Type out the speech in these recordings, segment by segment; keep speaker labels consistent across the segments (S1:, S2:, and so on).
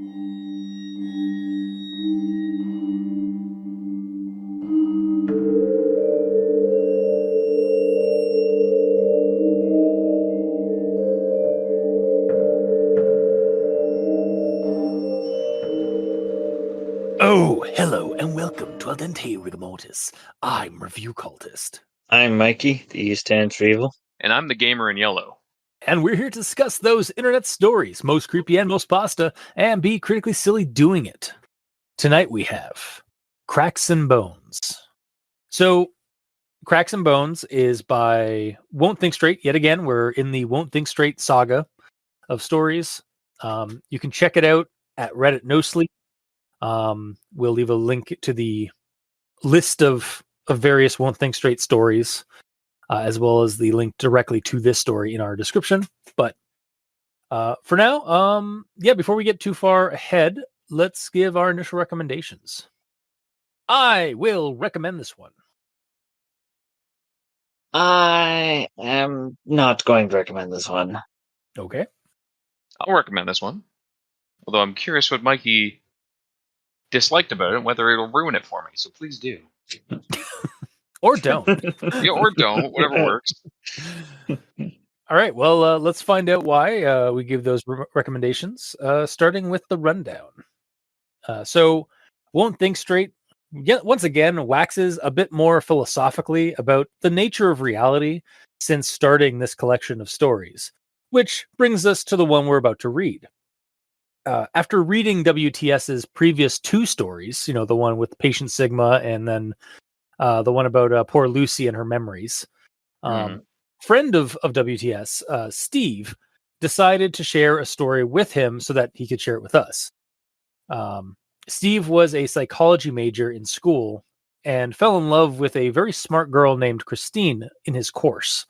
S1: Oh, hello, and welcome to Al Dente Rigor Mortis. I'm Review Cultist.
S2: I'm Mikey, the E stands for evil.
S3: And I'm the gamer in yellow.
S1: And we're here to discuss those internet stories, most creepy and most pasta, and be critically silly doing it. Tonight we have Cracks and Bones. So, Cracks and Bones is by WontThinkStraight. Yet again, we're in the WontThinkStraight saga of stories. You can check it out at Reddit NoSleep. We'll leave a link to the list of various WontThinkStraight stories, as well as the link directly to this story in our description. But for now, before we get too far ahead, let's give our initial recommendations. I will recommend this one.
S2: I am not going to recommend this one.
S1: Okay.
S3: I'll recommend this one. Although I'm curious what Mikey disliked about it and whether it'll ruin it for me. So please do.
S1: Or don't.
S3: Yeah, or don't. Whatever works.
S1: All right. Well, let's find out why we give those recommendations, starting with the rundown. So, WontThinkStraight, once again, waxes a bit more philosophically about the nature of reality since starting this collection of stories, which brings us to the one we're about to read. After reading WTS's previous two stories, the one with Patient Sigma and then the one about poor Lucy and her memories, friend of WTS, Steve, decided to share a story with him so that he could share it with us. Steve was a psychology major in school and fell in love with a very smart girl named Christine in his course.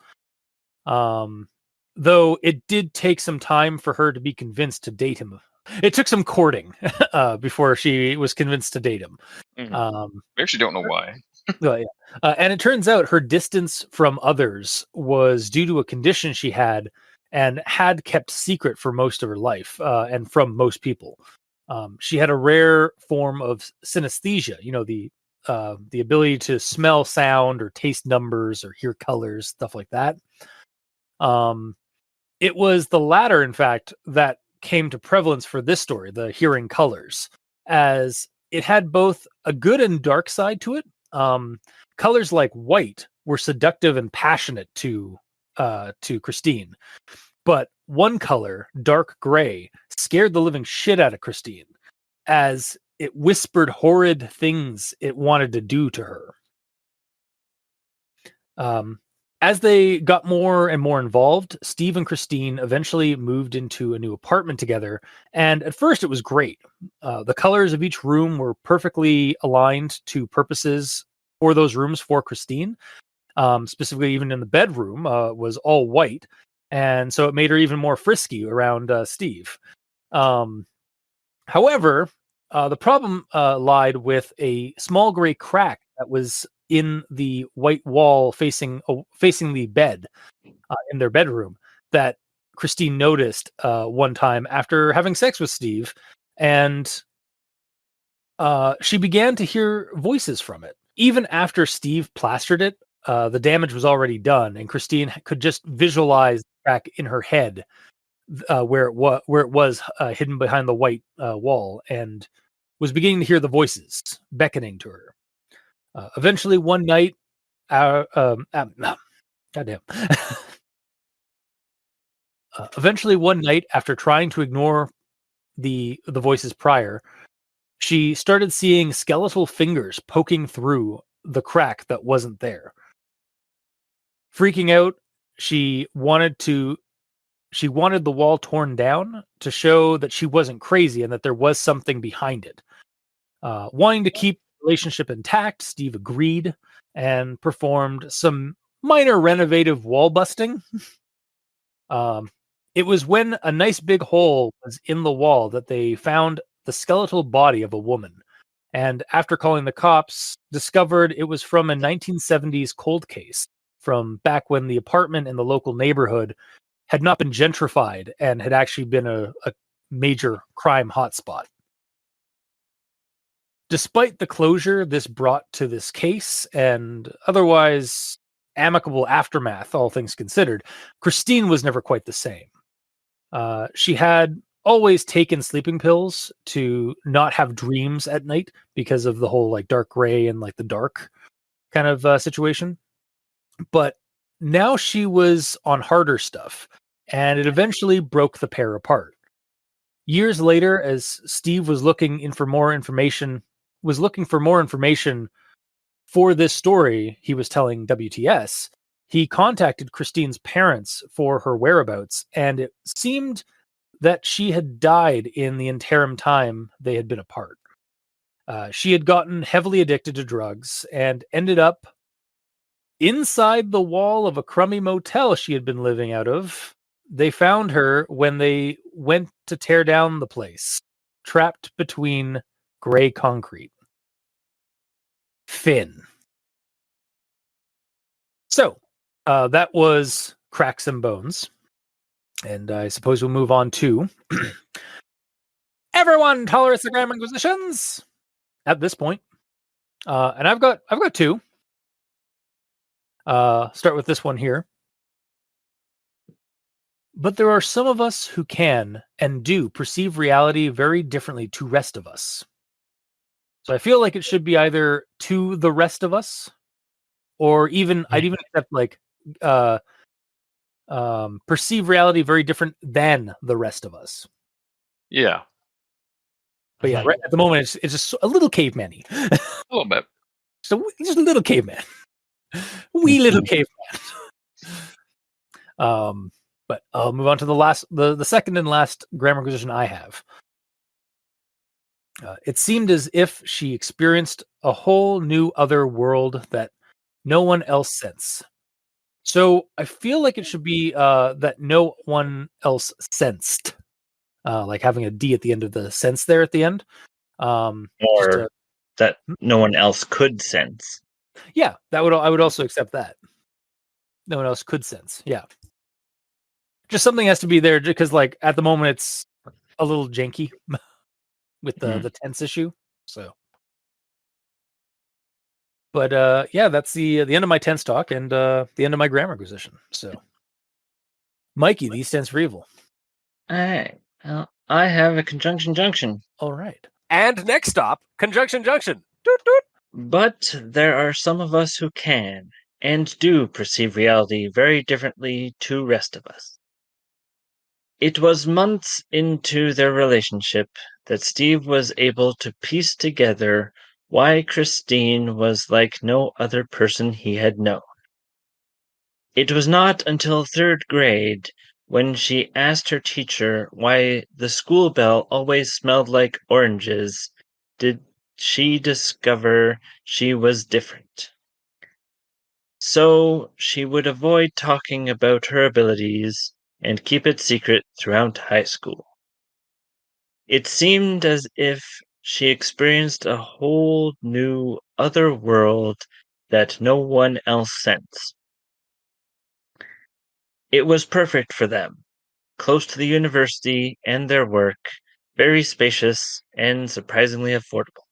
S1: Though it did take some time for her to be convinced to date him. It took some courting before she was convinced to date him.
S3: I actually don't know why.
S1: Well, yeah. And it turns out her distance from others was due to a condition she had and had kept secret for most of her life and from most people. She had a rare form of synesthesia, the ability to smell sound or taste numbers or hear colors, stuff like that. It was the latter, in fact, that came to prevalence for this story, the hearing colors, as it had both a good and dark side to it. Colors like white were seductive and passionate to Christine, but one color, dark gray, scared the living shit out of Christine, as it whispered horrid things it wanted to do to her. As they got more and more involved, Steve and Christine eventually moved into a new apartment together, and at first it was great. The colors of each room were perfectly aligned to purposes for those rooms for Christine. Specifically, even in the bedroom, was all white, and so it made her even more frisky around Steve. However, the problem lied with a small gray crack that was in the white wall facing the bed in their bedroom that Christine noticed one time after having sex with Steve, and she began to hear voices from it. Even after Steve plastered it, the damage was already done, and Christine could just visualize the crack in her head where it was hidden behind the white wall, and was beginning to hear the voices beckoning to her. Eventually, one night, goddamn. Eventually, one night, after trying to ignore the voices prior, she started seeing skeletal fingers poking through the crack that wasn't there. Freaking out, she wanted the wall torn down to show that she wasn't crazy and that there was something behind it. Wanting to keep the relationship intact, Steve agreed and performed some minor renovative wall busting. It was when a nice big hole was in the wall that they found the skeletal body of a woman, and after calling the cops, discovered it was from a 1970s cold case from back when the apartment in the local neighborhood had not been gentrified and had actually been a major crime hotspot. Despite the closure this brought to this case and otherwise amicable aftermath, all things considered, Christine was never quite the same. She had always taken sleeping pills to not have dreams at night because of the whole like dark gray and like the dark kind of situation. But now she was on harder stuff, and it eventually broke the pair apart. Years later, as Steve was looking for more information for this story he was telling WTS, he contacted Christine's parents for her whereabouts, and it seemed that she had died in the interim time they had been apart. She had gotten heavily addicted to drugs and ended up inside the wall of a crummy motel she had been living out of. They found her when they went to tear down the place, trapped between gray concrete. Finn. So, that was Cracks and Bones. And I suppose we'll move on to Everyone Tolerates the Grammar Inquisitions at this point. And I've got two. Start with this one here. But there are some of us who can and do perceive reality very differently to rest of us. So I feel like it should be either to the rest of us, or even I'd even accept like perceive reality very different than the rest of us.
S3: Yeah.
S1: But yeah, right at the moment it's just a little caveman-y.
S3: A little bit.
S1: So just a little caveman. Wee little caveman. But I'll move on to the second and last grammar inquisition I have. It seemed as if she experienced a whole new other world that no one else sensed. So I feel like it should be that no one else sensed. Like having a D at the end of the sense there at the end.
S2: Or that no one else could sense.
S1: Yeah, I would also accept that. No one else could sense. Yeah. Just something has to be there because like at the moment it's a little janky with the tense issue. So but yeah, that's the end of my tense talk and the end of my grammar inquisition. So Mikey, the E stands for evil.
S2: All right. Well, I have a conjunction junction.
S1: All right.
S4: And next stop, conjunction junction. Doot, doot.
S2: But there are some of us who can and do perceive reality very differently to rest of us. It was months into their relationship that Steve was able to piece together why Christine was like no other person he had known. It was not until third grade when she asked her teacher why the school bell always smelled like oranges did she discover she was different. So she would avoid talking about her abilities and keep it secret throughout high school. It seemed as if she experienced a whole new other world that no one else sensed. It was perfect for them, close to the university and their work, very spacious and surprisingly affordable.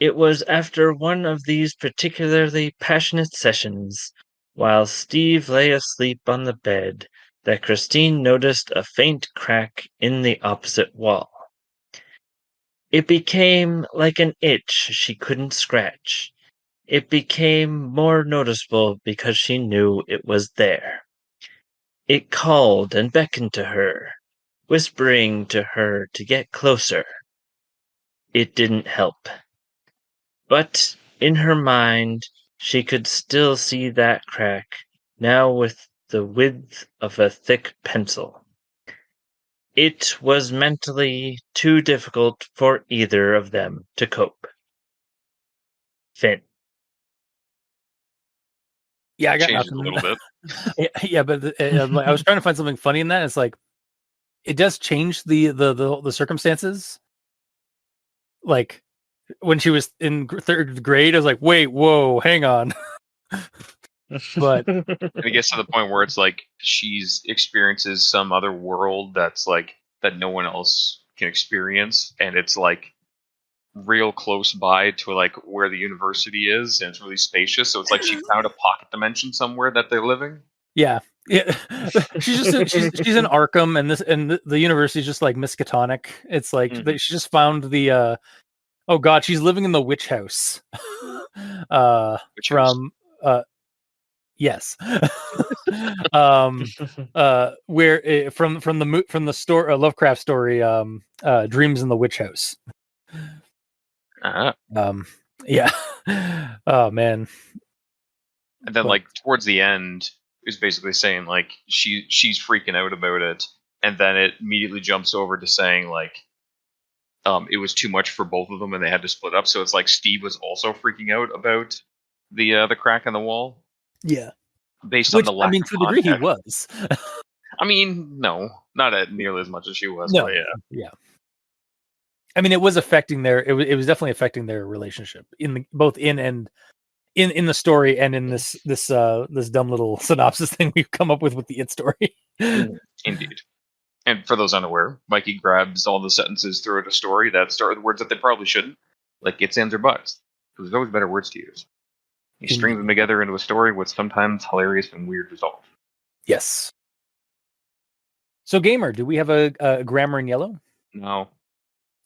S2: It was after one of these particularly passionate sessions, while Steve lay asleep on the bed, that Christine noticed a faint crack in the opposite wall. It became like an itch she couldn't scratch. It became more noticeable because she knew it was there. It called and beckoned to her, whispering to her to get closer. It didn't help. But in her mind, she could still see that crack, now with the width of a thick pencil. It was mentally too difficult for either of them to cope. Finn.
S1: Yeah, I got
S3: Changes
S1: nothing.
S3: a little bit.
S1: Yeah, but I was trying to find something funny in that. It's like it does change the circumstances. Like when she was in third grade, I was like, wait, whoa, hang on. But
S3: And it gets to the point where it's like she's experiences some other world that's like that no one else can experience, and it's like real close by to like where the university is, and it's really spacious. So it's like she found a pocket dimension somewhere that they're living.
S1: Yeah. She's in Arkham, and the university is just like Miskatonic. It's like she just found the oh god, she's living in the witch house. Yes. Where from the story Lovecraft story, Dreams in the Witch House. Yeah. Oh man.
S3: And then like towards the end is basically saying like she's freaking out about it, and then it immediately jumps over to saying like it was too much for both of them and they had to split up. So it's like Steve was also freaking out about the crack in the wall.
S1: Yeah.
S3: Based on the lack
S1: to a degree he was.
S3: I mean, no, not at nearly as much as she was.
S1: No,
S3: but
S1: yeah. I mean, it was affecting it was definitely affecting their relationship both in the story and in this dumb little synopsis thing we've come up with the It story.
S3: Indeed. And for those unaware, Mikey grabs all the sentences throughout a story that start with words that they probably shouldn't, like its, ands, or buts. Because there's always better words to use. You string them together into a story with sometimes hilarious and weird results.
S1: Yes. So, Gamer, do we have a grammar in yellow?
S3: No.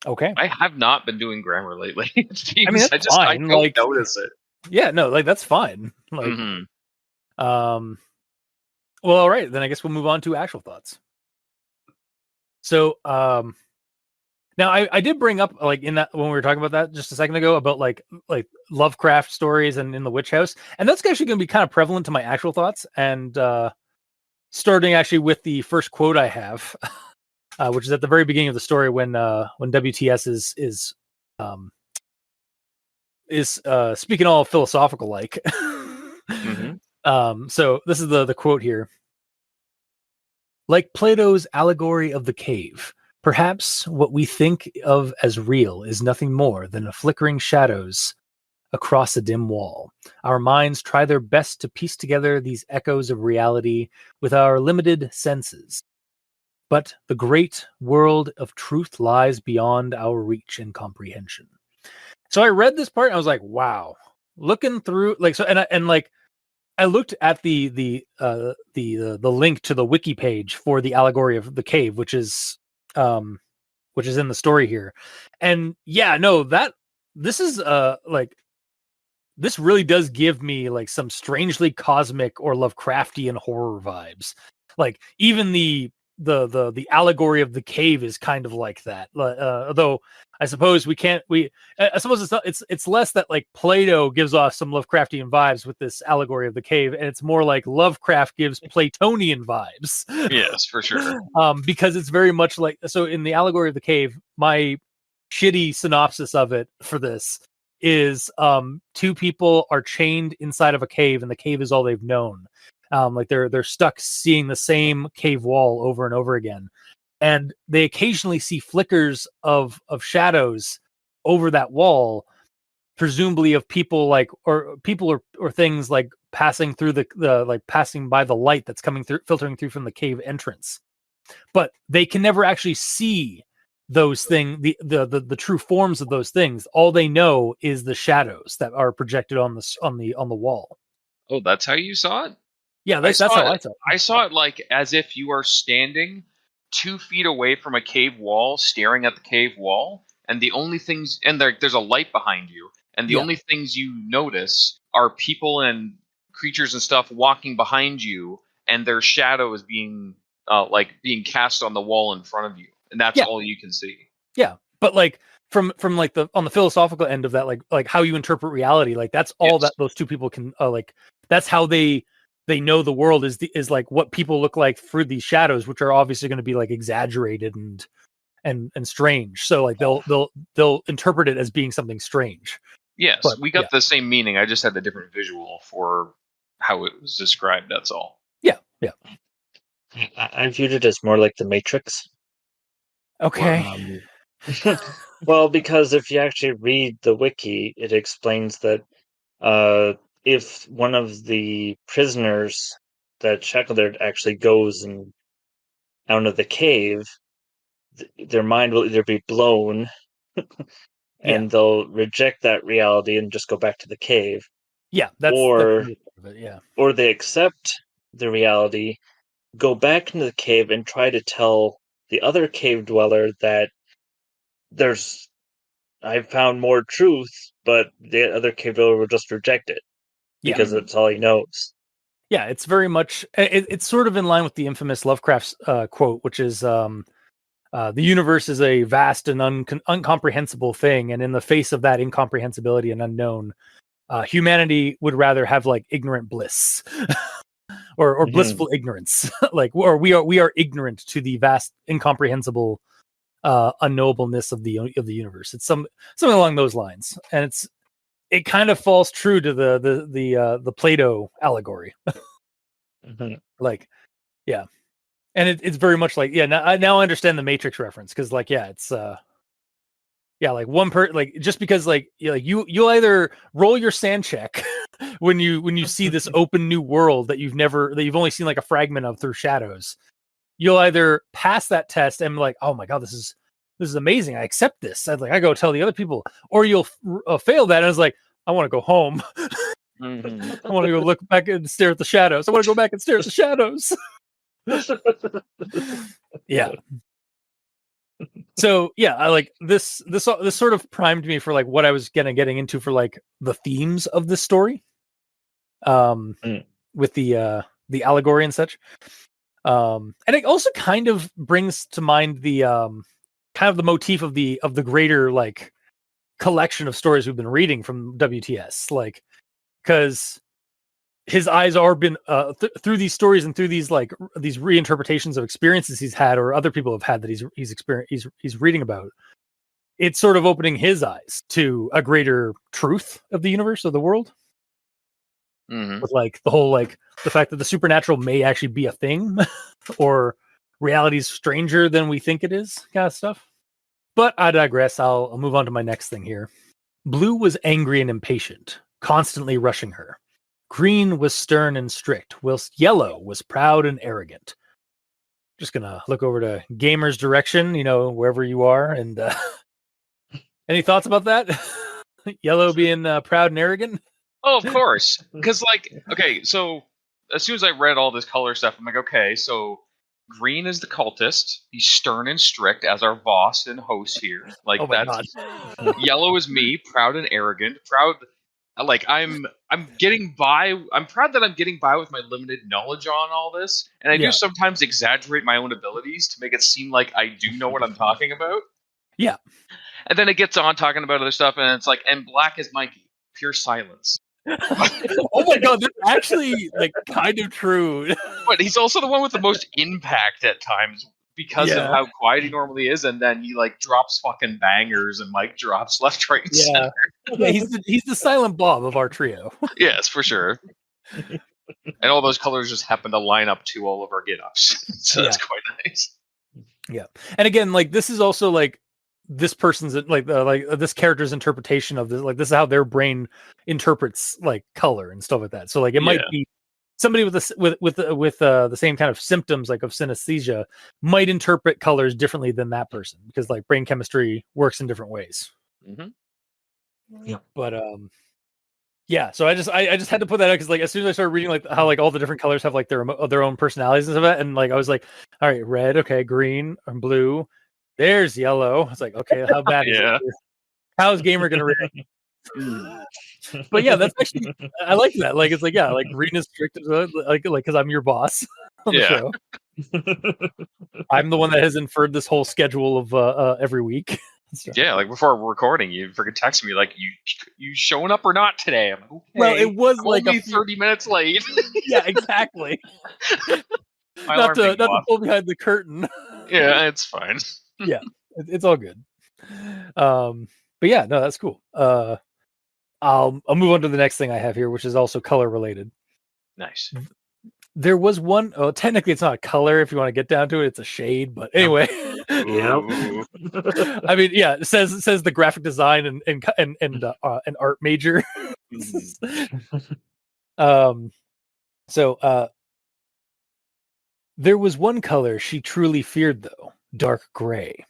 S1: Okay.
S3: I have not been doing grammar lately. It seems.
S1: I mean, that's fine.
S3: I don't notice it.
S1: Yeah, no, like that's fine. Like, well, all right, then I guess we'll move on to actual thoughts. So, now I did bring up like in that when we were talking about that just a second ago about like Lovecraft stories and in the witch house, and that's actually going to be kind of prevalent to my actual thoughts, and starting actually with the first quote I have, which is at the very beginning of the story when WTS is speaking all philosophical like. So this is the quote here. Like Plato's allegory of the cave, perhaps what we think of as real is nothing more than a flickering shadows across a dim wall. Our minds try their best to piece together these echoes of reality with our limited senses. But the great world of truth lies beyond our reach and comprehension. So I read this part and I was like, wow. Looking through like so and like I looked at the link to the wiki page for the allegory of the cave, which is in the story here. And yeah, no, this is like this really does give me like some strangely cosmic or Lovecraftian horror vibes. Like even the allegory of the cave is kind of like that. Though I suppose I suppose it's less that like Plato gives off some Lovecraftian vibes with this allegory of the cave, and it's more like Lovecraft gives Platonian vibes.
S3: Yes, for sure.
S1: Because it's very much like so in the allegory of the cave, my shitty synopsis of it for this is two people are chained inside of a cave, and the cave is all they've known. Like they're stuck seeing the same cave wall over and over again, and they occasionally see flickers of shadows over that wall, presumably of people or things like passing through the like passing by the light that's coming through, filtering through from the cave entrance. But they can never actually see those things, the true forms of those things. All they know is the shadows that are projected on the wall.
S3: Oh, that's how you saw it?
S1: Yeah, that's how I saw it.
S3: I saw it like as if you are standing 2 feet away from a cave wall, staring at the cave wall, and the only things and there's a light behind you, and the only things you notice are people and creatures and stuff walking behind you, and their shadow is being being cast on the wall in front of you, and that's all you can see.
S1: Yeah, but like from like on the philosophical end of that, like how you interpret reality, like that's all that those two people can like. That's how they know the world is like what people look like through these shadows, which are obviously going to be like exaggerated and strange. So like they'll interpret it as being something strange.
S3: Yes, but, we got the same meaning. I just had the different visual for how it was described. That's all.
S1: Yeah.
S2: I viewed it as more like the Matrix.
S1: Okay.
S2: Well, because if you actually read the wiki, it explains that if one of the prisoners that shackled there actually goes and out of the cave, their mind will either be blown and they'll reject that reality and just go back to the cave,
S1: that's
S2: or
S1: the part of it, yeah.
S2: or they accept the reality, go back into the cave, and try to tell the other cave dweller that I've found more truth, but the other cave dweller will just reject it because that's all he knows.
S1: Yeah, it's very much it's sort of in line with the infamous Lovecraft's quote, which is the universe is a vast and incomprehensible thing, and in the face of that incomprehensibility and unknown, humanity would rather have like ignorant bliss or blissful ignorance, like or we are ignorant to the vast incomprehensible unknowableness of the universe. It's something along those lines, and it kind of falls true to the Plato allegory. Like, yeah. And it's very much like, yeah, now I understand the Matrix reference, because like, yeah, it's like like just because like you'll either roll your sand check when you see this open new world that you've only seen like a fragment of through shadows. You'll either pass that test and be like, oh my god, this is amazing, I accept this, I go tell the other people, or you'll fail that and it's like, I want to go home. I want to go look back and stare at the shadows. I want to go back and stare at the shadows. Yeah. So yeah, I like this sort of primed me for like what I was getting into for like the themes of this story. With the allegory and such. And it also kind of brings to mind the kind of the motif of the greater like collection of stories we've been reading from WTS, like, because his eyes are been through these stories and through these like these reinterpretations of experiences he's had or other people have had that he's reading about. It's sort of opening his eyes to a greater truth of the universe, of the world. With like the whole like the fact that the supernatural may actually be a thing, or reality's stranger than we think it is, kind of stuff. But I digress. I'll move on to my next thing here. Blue was angry and impatient, constantly rushing her. Green was stern and strict, whilst yellow was proud and arrogant. Just gonna look over to Gamer's direction, wherever you are, and any thoughts about that? Yellow being proud and arrogant?
S3: Oh, of course. Because, like, okay, so as soon as I read all this color stuff, I'm like, okay, so green is the cultist. He's stern and strict as our boss and host here. Like,
S1: Oh my
S3: that's
S1: god.
S3: yellow is me, proud and arrogant. Proud, like, I'm getting by. I'm proud that I'm getting by with my limited knowledge on all this, and I do sometimes exaggerate my own abilities to make it seem like I do know what I'm talking about.
S1: Yeah.
S3: And then it gets on talking about other stuff, and it's like, and black is Mikey, pure silence.
S1: Oh my god, that's actually like kind of true.
S3: But he's also the one with the most impact at times because of how quiet he normally is, and then he like drops fucking bangers and Mike drops left, right, and center.
S1: Yeah, he's the silent Bob of our trio.
S3: Yes, for sure. And all those colors just happen to line up to all of our get-ups. So that's quite nice.
S1: Yeah. And again, like this is also like this person's like this character's interpretation of this, like this is how their brain interprets like color and stuff like that. So like it might be somebody with the same kind of symptoms like of synesthesia might interpret colors differently than that person, because like brain chemistry works in different ways.
S2: Yeah.
S1: But yeah, so I just had to put that out because like as soon as I started reading like how like all the different colors have like their own personalities and stuff, and like I was like, all right, red, okay, green, and blue. There's yellow. It's like, okay, how bad is it? How's Gamer gonna react? But yeah, that's actually, I like that. Like it's like, yeah, like green is strict, like because I'm your boss on the show. I'm the one that has inferred this whole schedule of every week.
S3: Yeah, like before recording, you freaking texted me like, you showing up or not today? I'm like, okay,
S1: well, it was
S3: I'm
S1: like
S3: only 30 minutes late.
S1: Yeah, exactly. Not to pull behind the curtain.
S3: Yeah, it's fine.
S1: Yeah, it's all good. But yeah, no, that's cool. I'll move on to the next thing I have here, which is also color related.
S3: Nice.
S1: There was one. Oh, technically, it's not a color. If you want to get down to it, it's a shade. But anyway, I mean, yeah, it says the graphic design and art major. So there was one color she truly feared, though, dark gray.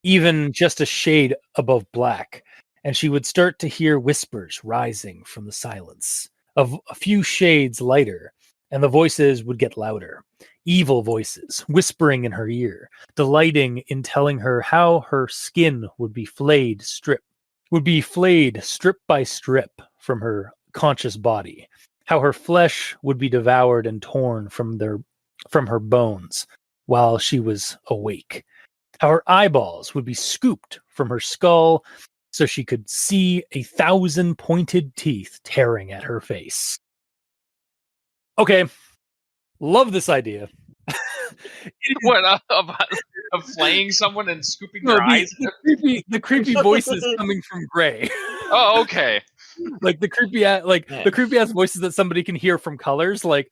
S1: even just a shade above black, and she would start to hear whispers rising from the silence, of a few shades lighter, and the voices would get louder. Evil voices whispering in her ear, delighting in telling her how her skin would be flayed strip by strip from her conscious body, how her flesh would be devoured and torn from her bones while she was awake, how her eyeballs would be scooped from her skull so she could see 1,000 pointed teeth tearing at her face. Okay, love this idea.
S3: What of flaying someone and scooping
S1: No,
S3: their eyes?
S1: the creepy voices coming from Gray.
S3: Oh, okay.
S1: Like the creepy ass voices that somebody can hear from colors. Like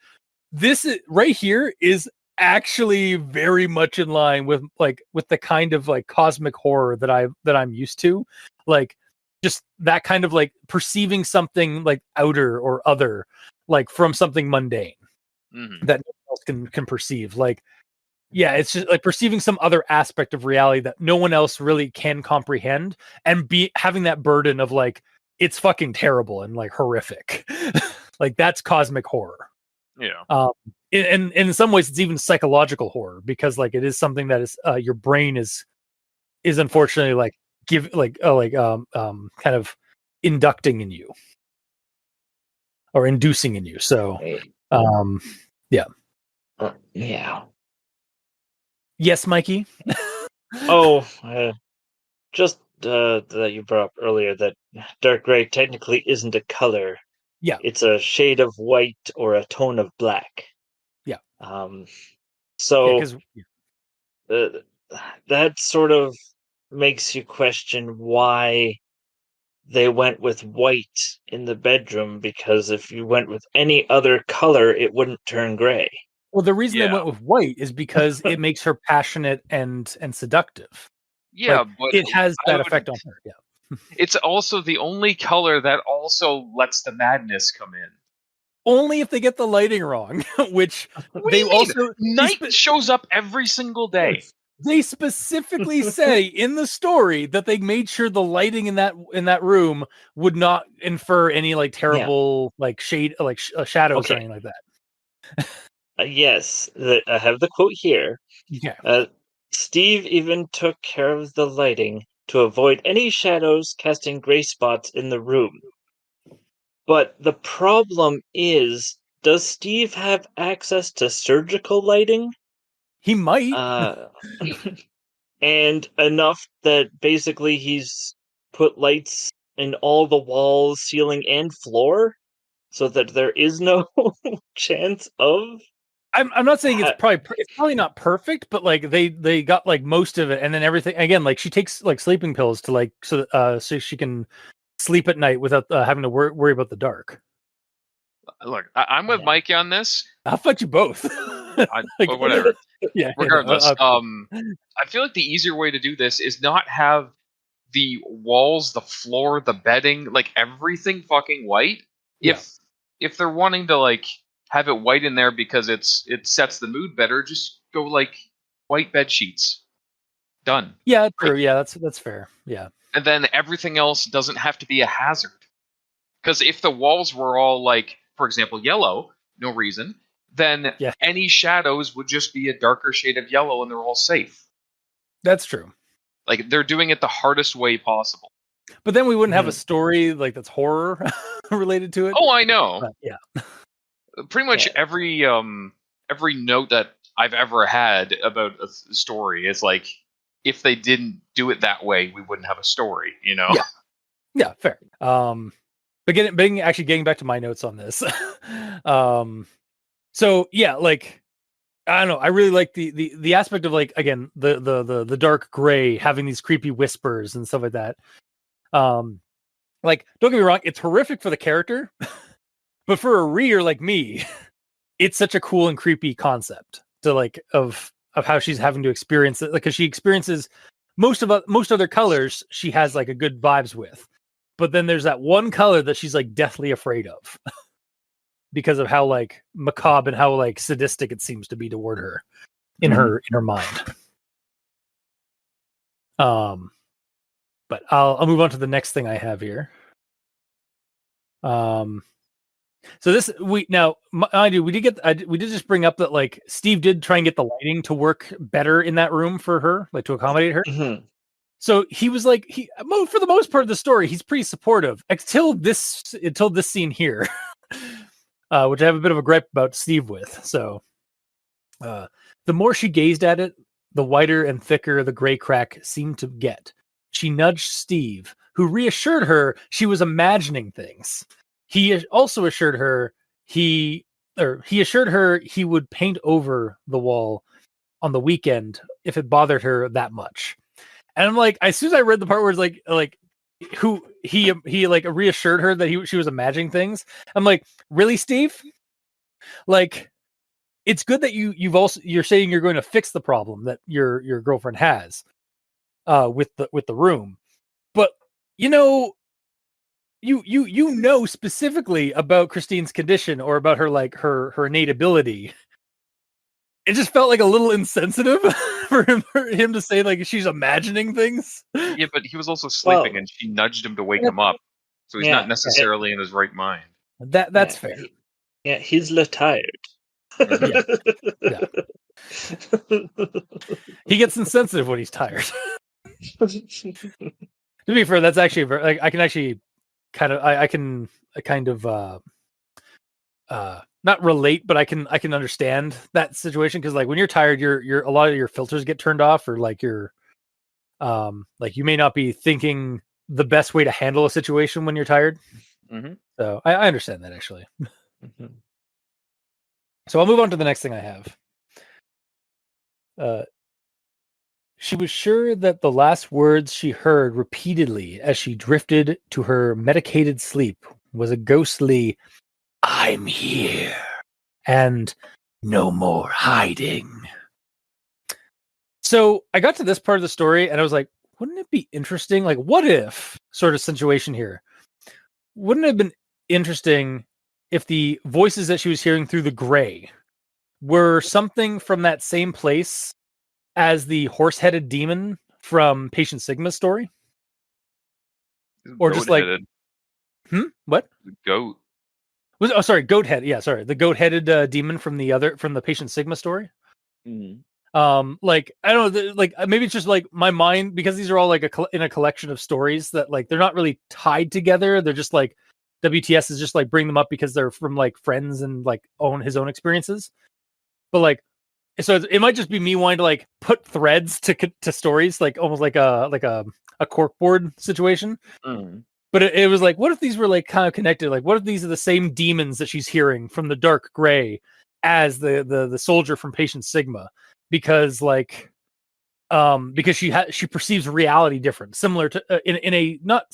S1: this is, right here is actually very much in line with the kind of like cosmic horror that I'm used to. Like just that kind of like perceiving something like outer or other, like from something mundane that no one else can perceive. Like, yeah, it's just like perceiving some other aspect of reality that no one else really can comprehend, and be having that burden of like, it's fucking terrible and like horrific. Like that's cosmic horror.
S3: Yeah.
S1: And in some ways it's even psychological horror, because like it is something that is your brain is unfortunately like kind of inducting in you or inducing in you. So yeah.
S2: Yeah.
S1: Yes, Mikey.
S2: Oh, just that you brought up earlier that dark gray technically isn't a color.
S1: Yeah.
S2: It's a shade of white or a tone of black.
S1: Yeah.
S2: So
S1: yeah,
S2: that sort of makes you question why they went with white in the bedroom, because if you went with any other color, it wouldn't turn gray.
S1: well, the reason they
S3: Yeah.
S1: went with white is because it makes her passionate and seductive.
S3: Yeah,
S1: Like,
S3: but
S1: it has
S3: I
S1: that
S3: would-
S1: effect on her. Yeah.
S3: It's also the only color that also lets the madness come in.
S1: Only if they get the lighting wrong, which
S3: What
S1: they
S3: do you mean?
S1: also
S3: Night shows up every single day.
S1: they specifically say in the story that they made sure the lighting in that room would not infer any like terrible like shade like shadows or
S2: Okay.
S1: anything like that.
S2: Yes, I have the quote here.
S1: Yeah.
S2: Steve even took care of the lighting to avoid any shadows casting gray spots in the room. But the problem is, does Steve have access to surgical lighting?
S1: He might.
S2: And enough that basically he's put lights in all the walls, ceiling, and floor, so that there is no chance of.
S1: I'm not saying it's probably not perfect, but like they got like most of it, and then everything again. Like she takes like sleeping pills to like so she can sleep at night without having to worry about the dark.
S3: Look, I'm with Mikey on this.
S1: I'll fight you both.
S3: But whatever.
S1: Yeah.
S3: Regardless, I feel like the easier way to do this is not have the walls, the floor, the bedding, like everything fucking white.
S1: Yeah.
S3: If they're wanting to like have it white in there because it sets the mood better, just go like white bed sheets. Done.
S1: Yeah, true. Right? Yeah, that's fair. Yeah.
S3: And then everything else doesn't have to be a hazard. Because if the walls were all like, for example, yellow, no reason, then any shadows would just be a darker shade of yellow and they're all safe.
S1: That's true.
S3: Like they're doing it the hardest way possible.
S1: But then we wouldn't have a story like that's horror related to it.
S3: Oh, I know.
S1: But, yeah.
S3: Pretty much every note that I've ever had about a story is like, if they didn't do it that way, we wouldn't have a story, you know?
S1: Yeah. Yeah, fair. But getting back to my notes on this. So yeah, like I don't know, I really like the aspect of like, again, the dark gray having these creepy whispers and stuff like that. Like, don't get me wrong, it's horrific for the character, but for a reader like me, it's such a cool and creepy concept to like of how she's having to experience it, like, because she experiences most other colors she has like a good vibes with, but then there's that one color that she's like deathly afraid of because of how like macabre and how like sadistic it seems to be toward her in her mind. But I'll move on to the next thing I have here. So this mind you, we did just bring up that like Steve did try and get the lighting to work better in that room for her, like to accommodate her.
S2: Mhm.
S1: So he was like, for the most part of the story, he's pretty supportive until this scene here, which I have a bit of a gripe about Steve with. So, the more she gazed at it, the whiter and thicker the gray crack seemed to get. She nudged Steve, who reassured her she was imagining things. He also assured her he assured her he would paint over the wall on the weekend if it bothered her that much. And I'm like, as soon as I read the part where it's like who he like reassured her that she was imagining things, I'm like, really, Steve? Like, it's good that you're saying you're going to fix the problem that your girlfriend has with the room, but you know specifically about Christine's condition or about her like her innate ability. It just felt like a little insensitive for him to say like she's imagining things.
S3: Yeah, but he was also sleeping,
S2: Well,
S3: and she nudged him to wake him up, so he's not necessarily in his right mind.
S1: That's fair.
S2: He's a little tired.
S1: Yeah. He gets insensitive when he's tired. To be fair, that's actually like I can actually kind of I can kind of not relate, but I can understand that situation because like when you're tired, you're a lot of your filters get turned off, or like you're like you may not be thinking the best way to handle a situation when you're tired.
S3: Mm-hmm.
S1: So I understand that actually.
S2: Mhm.
S1: So I'll move on to the next thing I have. She was sure that the last words she heard repeatedly as she drifted to her medicated sleep was a ghostly, "I'm here," and "no more hiding." So I got to this part of the story and I was like, wouldn't it be interesting? Like, what if sort of situation here? Wouldn't it have been interesting if the voices that she was hearing through the gray were something from that same place as the horse-headed demon from Patient Sigma's story? Or just like, what?
S3: Goat.
S1: Goat head. Yeah, sorry, the goat-headed demon from the Patient Sigma story.
S2: Mhm.
S1: Like I don't know, like maybe it's just like my mind because these are all like in a collection of stories that like they're not really tied together. They're just like WTS is just like bring them up because they're from like friends and like his own experiences. But like, so it might just be me wanting to like put threads to stories, like almost like a corkboard situation.
S2: Mhm.
S1: But it was like, what if these were like kind of connected? Like, what if these are the same demons that she's hearing from the dark gray as the soldier from Patient Sigma? Because like, because she perceives reality different, similar to in a not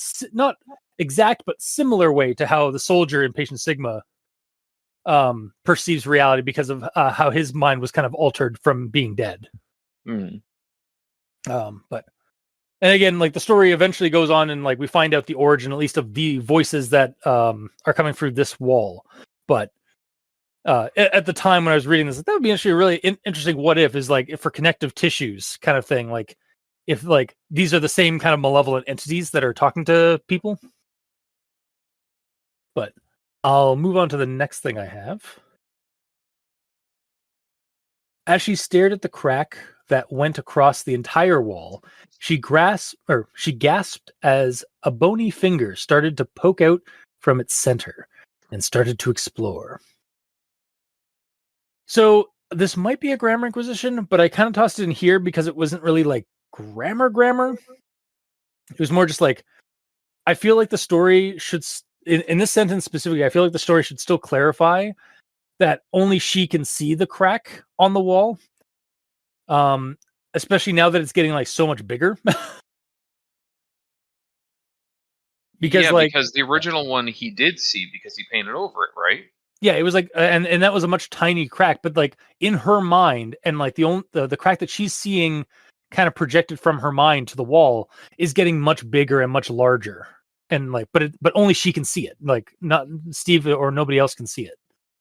S1: exact but similar way to how the soldier in Patient Sigma perceives reality because of how his mind was kind of altered from being dead.
S2: Mhm.
S1: But and again, like the story eventually goes on, and like we find out the origin, at least of the voices that are coming through this wall. But at the time when I was reading this, that would be actually a really interesting. What if is like if for connective tissues kind of thing, like if like these are the same kind of malevolent entities that are talking to people. But I'll move on to the next thing I have. As she stared at the crack that went across the entire wall, she gasped as a bony finger started to poke out from its center and started to explore. So this might be a grammar inquisition, but I kind of tossed it in here because it wasn't really like grammar. It was more just like, I feel like the story should, in this sentence specifically, I feel like the story should still clarify that only she can see the crack on the wall. Especially now that it's getting like so much bigger.
S3: Because the original one he did see because he painted over it, right?
S1: Yeah, it was like, and that was a much tiny crack, but like in her mind, and like the crack that she's seeing, kind of projected from her mind to the wall, is getting much bigger and much larger, and like, but only she can see it. Like, not Steve or nobody else can see it.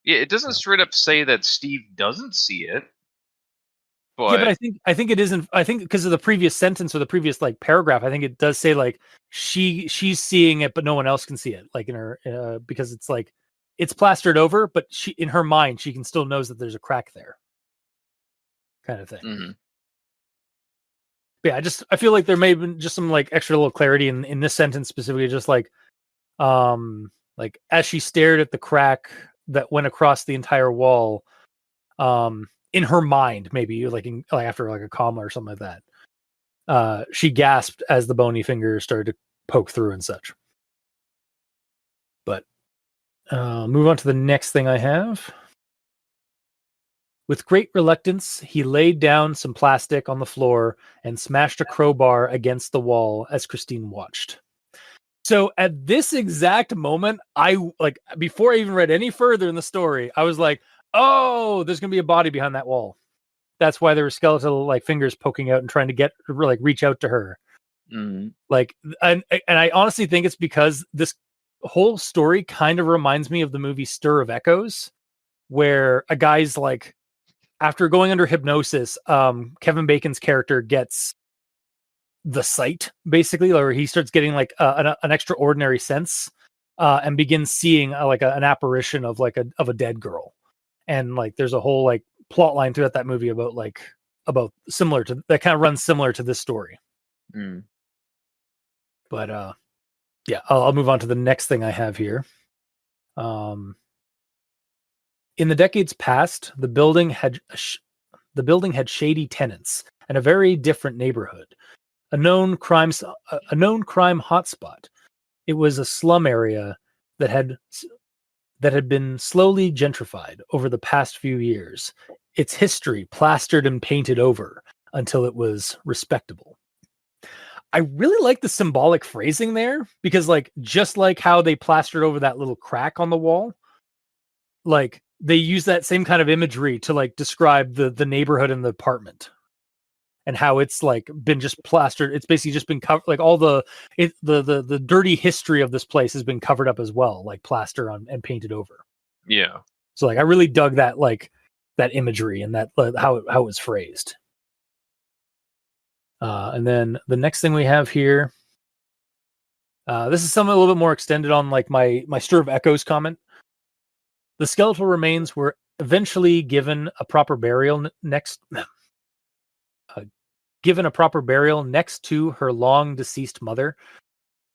S3: Yeah, it doesn't straight up say that Steve doesn't see it,
S1: Yeah, but I think it isn't. I think because of the previous sentence or the previous like paragraph, I think it does say like she's seeing it, but no one else can see it. Like in her because it's like it's plastered over, but she in her mind she can still knows that there's a crack there, kind of thing.
S3: Mhm.
S1: Yeah, I feel like there may have been just some like extra little clarity in this sentence specifically, just like as she stared at the crack that went across the entire wall, in her mind, maybe like after like a comma or something like that, she gasped as the bony fingers started to poke through and such. But move on to the next thing I have. With great reluctance, he laid down some plastic on the floor and smashed a crowbar against the wall as Christine watched. So at this exact moment, I like before I even read any further in the story, I was like, "Oh, there's gonna be a body behind that wall." That's why there were skeletal like fingers poking out and trying to get like reach out to her.
S3: Mhm.
S1: Like, and I honestly think it's because this whole story kind of reminds me of the movie Stir of Echoes, where a guy's like, after going under hypnosis, Kevin Bacon's character gets the sight basically, or he starts getting like an extraordinary sense, and begins seeing an apparition of a dead girl, and like there's a whole like plot line throughout that movie about similar to that kind of runs similar to this story.
S3: Mm.
S1: But yeah, I'll move on to the next thing I have here. In the decades past, the building had shady tenants and a very different neighborhood, a known crime hotspot. It was a slum area that had been slowly gentrified over the past few years, its history plastered and painted over until it was respectable. I really like the symbolic phrasing there because, like, just like how they plastered over that little crack on the wall, like they use that same kind of imagery to like describe the neighborhood and the apartment and how it's like been just plastered. It's basically just been covered, like all the dirty history of this place has been covered up as well, like plaster on and painted over.
S3: Yeah.
S1: So like I really dug that, like that imagery and that how it was phrased. And then the next thing we have here, this is something a little bit more extended on like my Stir of Echoes comment. The skeletal remains were eventually given a proper burial next to her long deceased mother,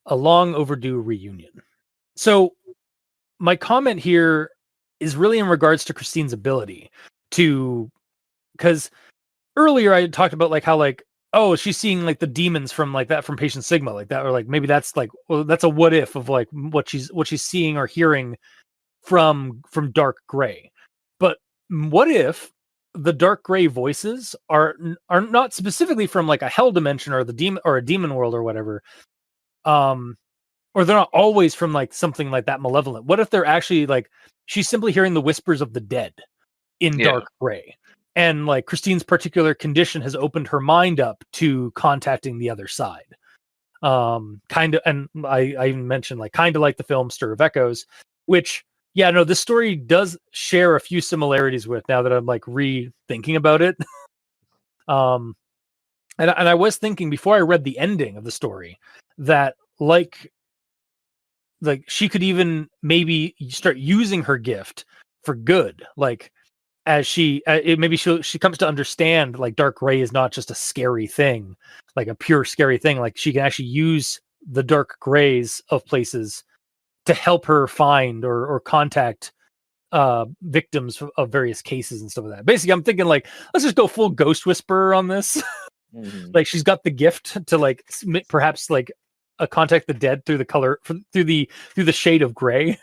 S1: a long overdue reunion. So my comment here is really in regards to Christine's ability to, because earlier I had talked about like how like, oh, she's seeing like the demons from like that from Patient Sigma, like that, or like maybe that's like, well, that's a what if of like what she's seeing or hearing from Dark Gray. But what if the Dark Gray voices are not specifically from like a hell dimension or the demon or a demon world or whatever, or they're not always from like something like that malevolent? What if they're actually like she's simply hearing the whispers of the dead in Dark Gray, and like Christine's particular condition has opened her mind up to contacting the other side? Kind of, and I even mentioned like kind of like the film Stir of Echoes, which, yeah, no, this story does share a few similarities with, now that I'm like rethinking about it. And I was thinking before I read the ending of the story that like she could even maybe start using her gift for good, like as maybe she comes to understand like Dark Gray is not just a scary thing, like a pure scary thing. Like she can actually use the Dark Grays of places to help her find or contact victims of various cases and stuff like that. Basically, I'm thinking like, let's just go full Ghost Whisperer on this.
S2: Mhm.
S1: Like she's got the gift to like perhaps like contact the dead through the color through the shade of gray.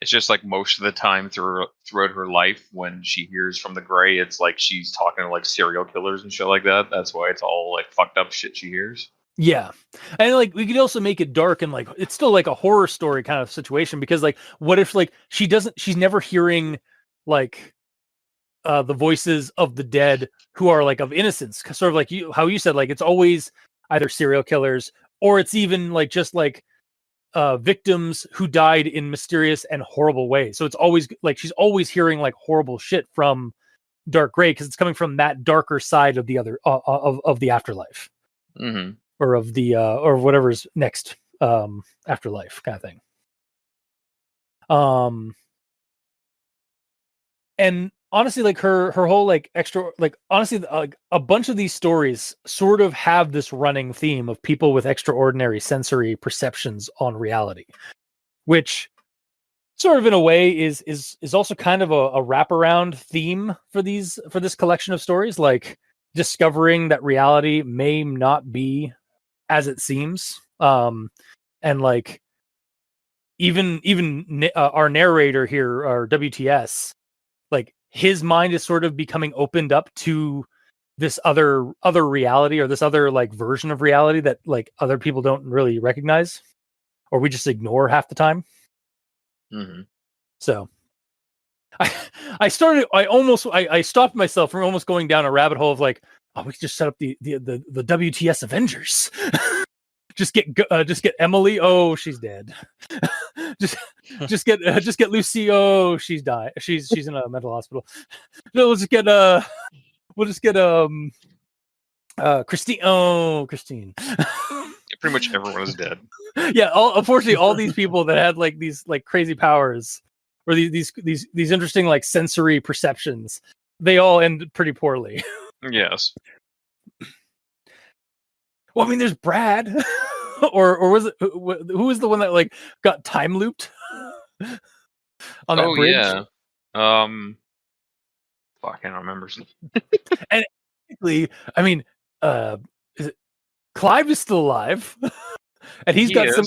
S3: It's just like most of the time throughout her life, when she hears from the gray, it's like she's talking to like serial killers and shit like that. That's why it's all like fucked up shit she hears.
S1: Yeah. And like we could also make it dark and like it's still like a horror story kind of situation, because like what if like she's never hearing like the voices of the dead who are like of innocence, sort of like how you said, like it's always either serial killers or it's even like just like victims who died in mysterious and horrible ways. So it's always like she's always hearing like horrible shit from dark gray because it's coming from that darker side of the other of the afterlife, or of the or whatever's next afterlife kind of thing. And honestly, like her whole like extra, like honestly, a bunch of these stories sort of have this running theme of people with extraordinary sensory perceptions on reality, which sort of in a way is also kind of a wraparound theme for this collection of stories, like discovering that reality may not be as it seems, and like even our narrator here, our WTS, like his mind is sort of becoming opened up to this other reality, or this other like version of reality that like other people don't really recognize, or we just ignore half the time. So I stopped myself from almost going down a rabbit hole of like, oh, we could just set up the WTS Avengers. just get Emily. Oh, she's dead. just get Lucy. Oh, she's died. She's in a mental hospital. No, we'll just get Christine. Oh, Christine.
S3: Pretty much everyone is dead.
S1: Yeah, unfortunately, all these people that had like these like crazy powers, or these interesting like sensory perceptions, they all ended pretty poorly.
S3: Yes.
S1: Well, I mean, there's Brad, or was it who was the one that like got time looped on that bridge?
S3: Yeah. Fuck, I don't remember.
S1: And basically, I mean, Clive is still alive, and he's got some.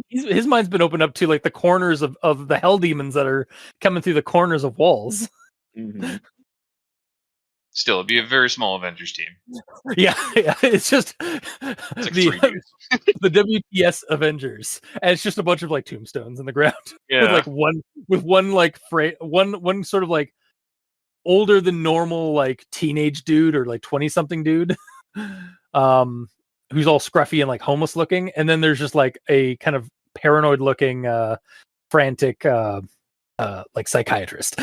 S1: His mind's been opened up to like the corners of the hell demons that are coming through the corners of walls.
S3: Still, it'd be a very small Avengers team.
S1: Yeah, it's just
S3: It's
S1: the WTS Avengers, and it's just a bunch of like tombstones in the ground.
S3: Yeah,
S1: with one like one sort of like older than normal like teenage dude, or like 20-something dude, who's all scruffy and like homeless looking, and then there's just like a kind of paranoid looking frantic like psychiatrist.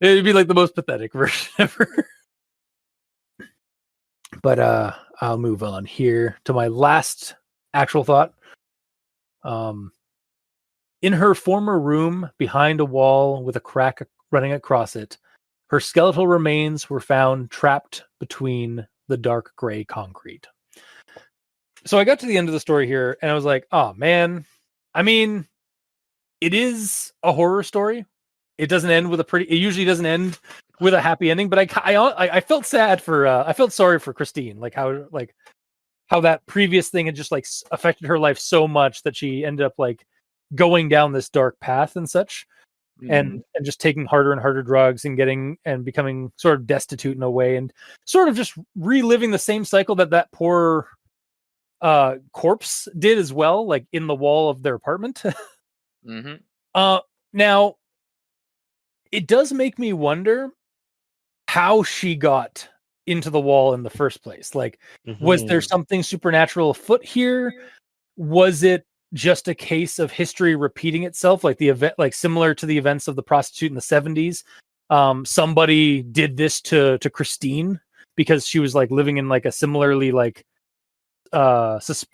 S1: It'd be like the most pathetic version ever. But I'll move on here to my last actual thought. In her former room, behind a wall with a crack running across it, her skeletal remains were found trapped between the dark gray concrete. So I got to the end of the story here, and I was like, oh man. I mean, it is a horror story. It doesn't end with it usually doesn't end with a happy ending, but I felt sad for I felt sorry for Christine, like how that previous thing had just like affected her life so much that she ended up like going down this dark path and such, and just taking harder and harder drugs and becoming sort of destitute in a way, and sort of just reliving the same cycle that poor corpse did as well, like in the wall of their apartment. Now it does make me wonder how she got into the wall in the first place. Like, was there something supernatural afoot here? Was it just a case of history repeating itself, like the event, like similar to the events of the prostitute in the 70s? Somebody did this to Christine because she was like living in like a similarly like sus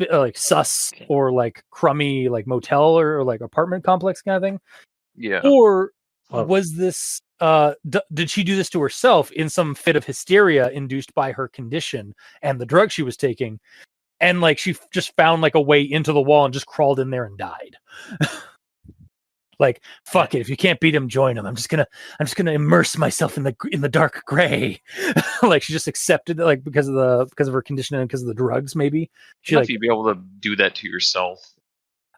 S1: or like crummy like motel or like apartment complex kind of thing.
S3: Yeah.
S1: Or was this did she do this to herself in some fit of hysteria induced by her condition and the drug she was taking, and like she just found like a way into the wall and just crawled in there and died? Like, fuck it, if you can't beat him, join him. I'm just gonna immerse myself in the dark gray. Like she just accepted it, like because of her condition and because of the drugs. Maybe she like
S3: you'd be able to do that to yourself.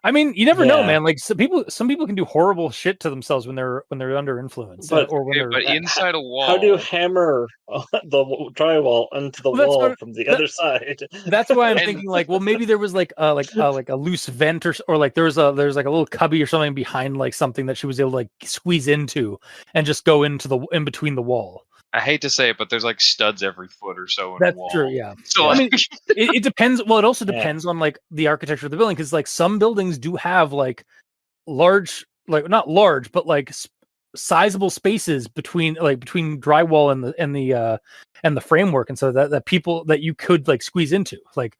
S1: I mean, you never know, man. Like some people can do horrible shit to themselves when they're under influence, or when
S3: but inside a wall.
S2: How do you hammer the drywall onto the wall from the other side?
S1: That's why I'm thinking like, well, maybe there was like a loose vent or like there's like a little cubby or something behind like something that she was able to like squeeze into and just go into in between the wall.
S3: I hate to say it, but there's like studs every foot or so in
S1: That's
S3: the wall.
S1: true, yeah.
S3: So
S1: I mean, it depends. Well, it also depends on like the architecture of the building, because like some buildings do have like large, like not large, but like sizable spaces between drywall and the framework, and so that people that you could like squeeze into. Like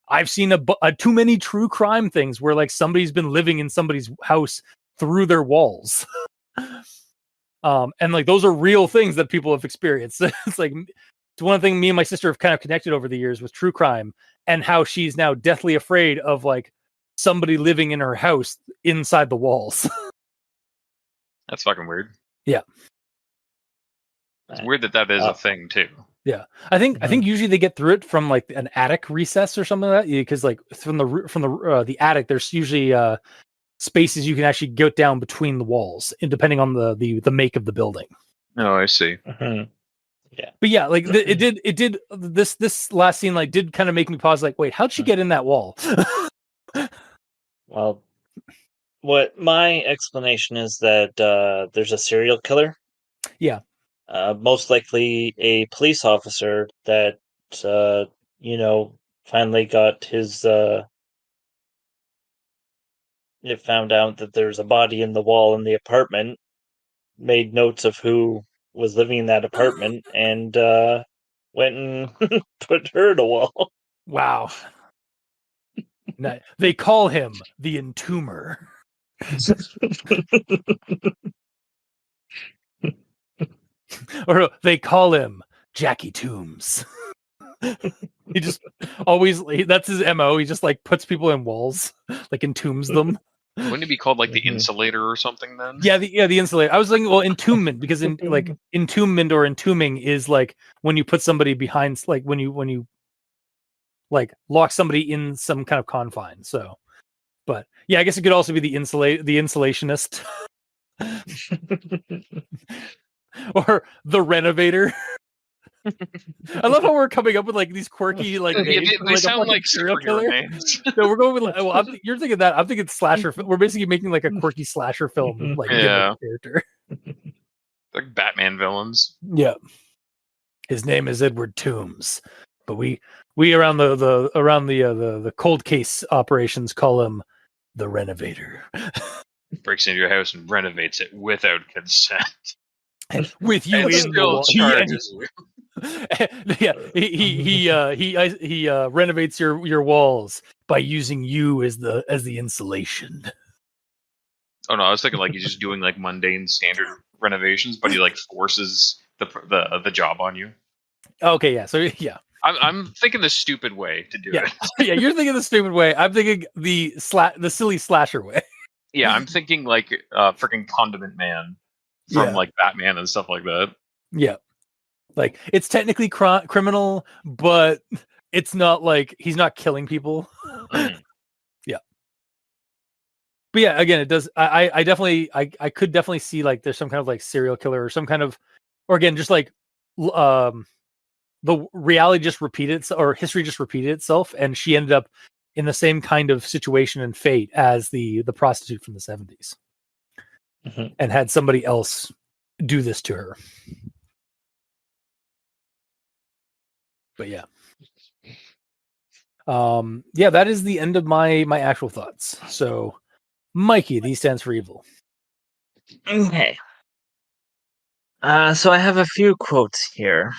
S1: I've seen a too many true crime things where like somebody's been living in somebody's house through their walls. And like those are real things that people have experienced. It's like it's one thing me and my sister have kind of connected over the years with true crime, and how she's now deathly afraid of like somebody living in her house inside the walls.
S3: That's fucking weird.
S1: Yeah.
S3: It's weird that is a thing too.
S1: Yeah, I think usually they get through it from like an attic recess or something like that, because like from the attic there's usually spaces you can actually get down between the walls, and depending on the make of the building.
S3: Oh, I see.
S2: Yeah,
S1: but yeah, like it did this last scene like did kind of make me pause. Like, wait, how'd she get in that wall?
S2: Well, what my explanation is that there's a serial killer.
S1: Yeah.
S2: Most likely a police officer that finally got his it found out that there's a body in the wall in the apartment, made notes of who was living in that apartment, and went and put her in a wall.
S1: Wow. They call him the Entomber. Or they call him Jackie Tombs. He just always, that's his MO. He just like puts people in walls, like entombs them.
S3: Wouldn't it be called like the insulator or something then?
S1: Yeah, the insulator. I was thinking, well, entombment, because entombment or entombing is like when you put somebody behind, like when you like lock somebody in some kind of confine. So, but yeah, I guess it could also be the insulationist. Or the renovator. I love how we're coming up with like these quirky like names.
S3: They
S1: like
S3: sound like
S1: serial
S3: superhero
S1: killer
S3: names.
S1: No, we're going with you're thinking that. I'm thinking slasher. We're basically making like a quirky slasher film, like
S3: Yeah.
S1: character.
S3: Like Batman villains.
S1: Yeah, his name is Edward Toombs, but we around the cold case operations call him the Renovator.
S3: Breaks into your house and renovates it without consent.
S1: With you
S3: And
S1: in
S3: still
S1: the
S3: charges you.
S1: Yeah, he renovates your walls by using you as the insulation.
S3: Oh no, I was thinking like he's just doing like mundane standard renovations, but he like forces the job on you.
S1: Okay, yeah. So yeah,
S3: I'm thinking the stupid way to do it.
S1: Yeah, you're thinking the stupid way. I'm thinking the silly slasher way.
S3: Yeah, I'm thinking like freaking Condiment Man from like Batman and stuff like that.
S1: Yeah, like it's technically criminal, but it's not like he's not killing people. Yeah, but yeah, again, it does. I definitely I could definitely see like there's some kind of like serial killer or some kind of, or again, just like the reality just repeated itself, or history just repeated itself, and she ended up in the same kind of situation and fate as the prostitute from the 70s, and had somebody else do this to her. But yeah, yeah, that is the end of my actual thoughts. So, Mikey, the stands for evil.
S2: Okay. So I have a few quotes here.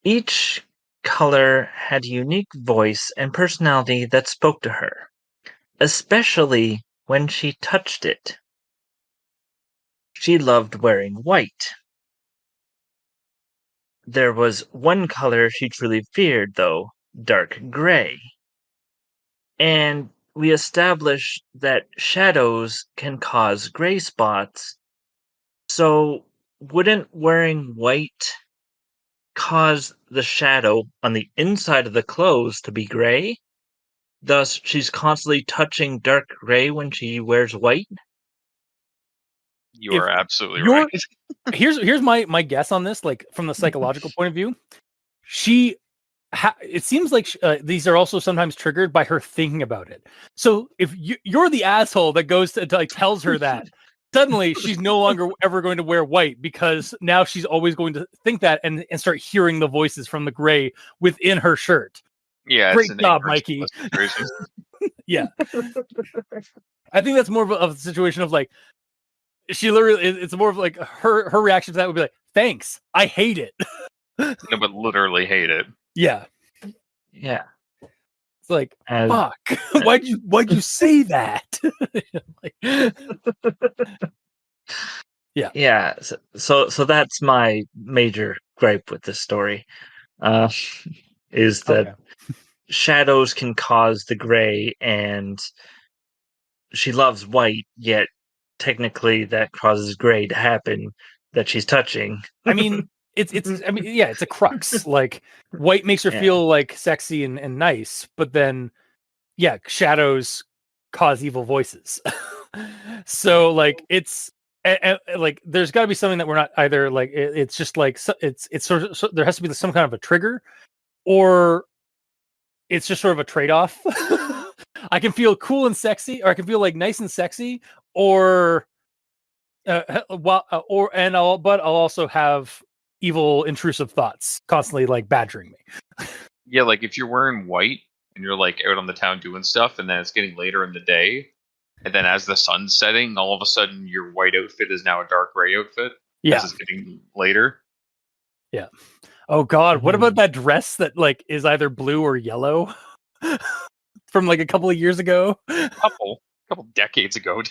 S2: Each color had a unique voice and personality that spoke to her, especially when she touched it. She loved wearing white. There was one color she truly feared, though, dark gray. And we established that shadows can cause gray spots. So wouldn't wearing white cause the shadow on the inside of the clothes to be gray? Thus, she's constantly touching dark gray when she wears white?
S3: You are absolutely right.
S1: Here's my guess on this, like from the psychological point of view. It seems like these are also sometimes triggered by her thinking about it. So if you're the asshole that goes to like tells her that, suddenly she's no longer ever going to wear white, because now she's always going to think that and start hearing the voices from the gray within her shirt.
S3: Yeah,
S1: Great job, Mikey.
S3: Yeah.
S1: I think that's more of a situation of like she literally. It's more of like her reaction to that would be like, "Thanks, I hate it."
S3: No, but literally hate it.
S1: Yeah,
S2: Yeah.
S1: it's like
S2: As
S1: fuck. Why'd you say that? Like,
S2: yeah. So that's my major gripe with this story. Uh, is that
S1: okay.
S2: shadows can cause the gray, and she loves white, yet technically that causes gray to happen that she's touching.
S1: I mean, it's. I mean, yeah, it's a crux. Like white makes her
S2: Yeah.
S1: feel like sexy and nice, but then yeah, shadows cause evil voices. So like it's like there's got to be something that we're not either like it's just like it's sort of there has to be some kind of a trigger or it's just sort of a trade-off. I can feel cool and sexy, or I can feel like nice and sexy, or but I'll also have evil intrusive thoughts constantly like badgering me.
S3: Yeah, like if you're wearing white and you're like out on the town doing stuff, and then it's getting later in the day, and then as the sun's setting, all of a sudden your white outfit is now a dark gray outfit
S1: Yeah.
S3: as it's getting later.
S1: Yeah. Oh God, what about that dress that like is either blue or yellow from like a couple of years ago?
S3: Couple decades ago.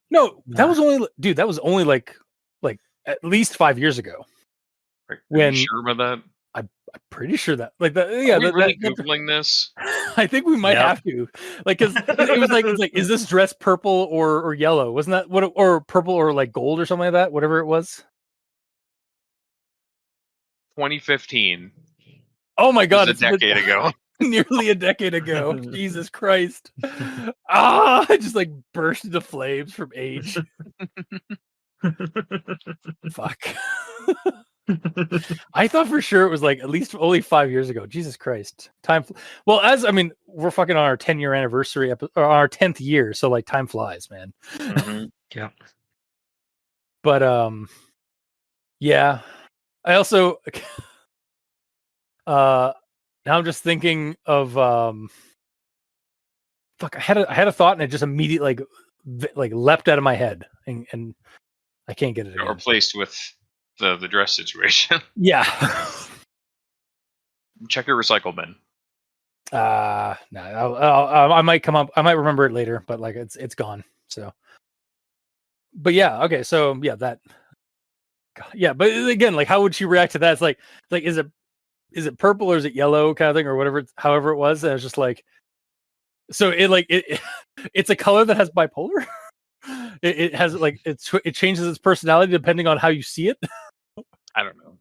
S1: No, that was only dude. That was only like at least 5 years ago.
S3: Are
S1: When
S3: you sure about that?
S1: I'm pretty sure that like the yeah.
S3: Are we really
S1: that,
S3: googling this?
S1: I think we might
S2: Yep.
S1: have to like because it was like it's like is this dress purple or yellow? Wasn't that what or purple or like gold or something like that? Whatever it was.
S3: 2015.
S1: Oh my
S3: It
S1: God,
S3: was a decade ago.
S1: nearly a decade ago. Jesus Christ. I just like burst into flames from age. Fuck. I thought for sure it was like at least only 5 years ago. Jesus Christ. Well, as I mean, we're fucking on our 10-year anniversary or our 10th year, so like time flies, man.
S3: Mhm.
S2: Yeah.
S1: But yeah. I also now I'm just thinking of fuck, I had a thought and it just immediately like leapt out of my head and I can't get it again.
S3: Replaced with the dress situation.
S1: Yeah.
S3: Check your recycle bin.
S1: No, I might come up. I might remember it later, but like it's gone. So, but yeah, okay. So yeah, that. God, yeah, but again, like, how would she react to that? It's like is it purple or is it yellow kind of thing or whatever? However it was, and it's just like, so it's a color that has bipolar. It has like it changes its personality depending on how you see it.
S3: I don't know.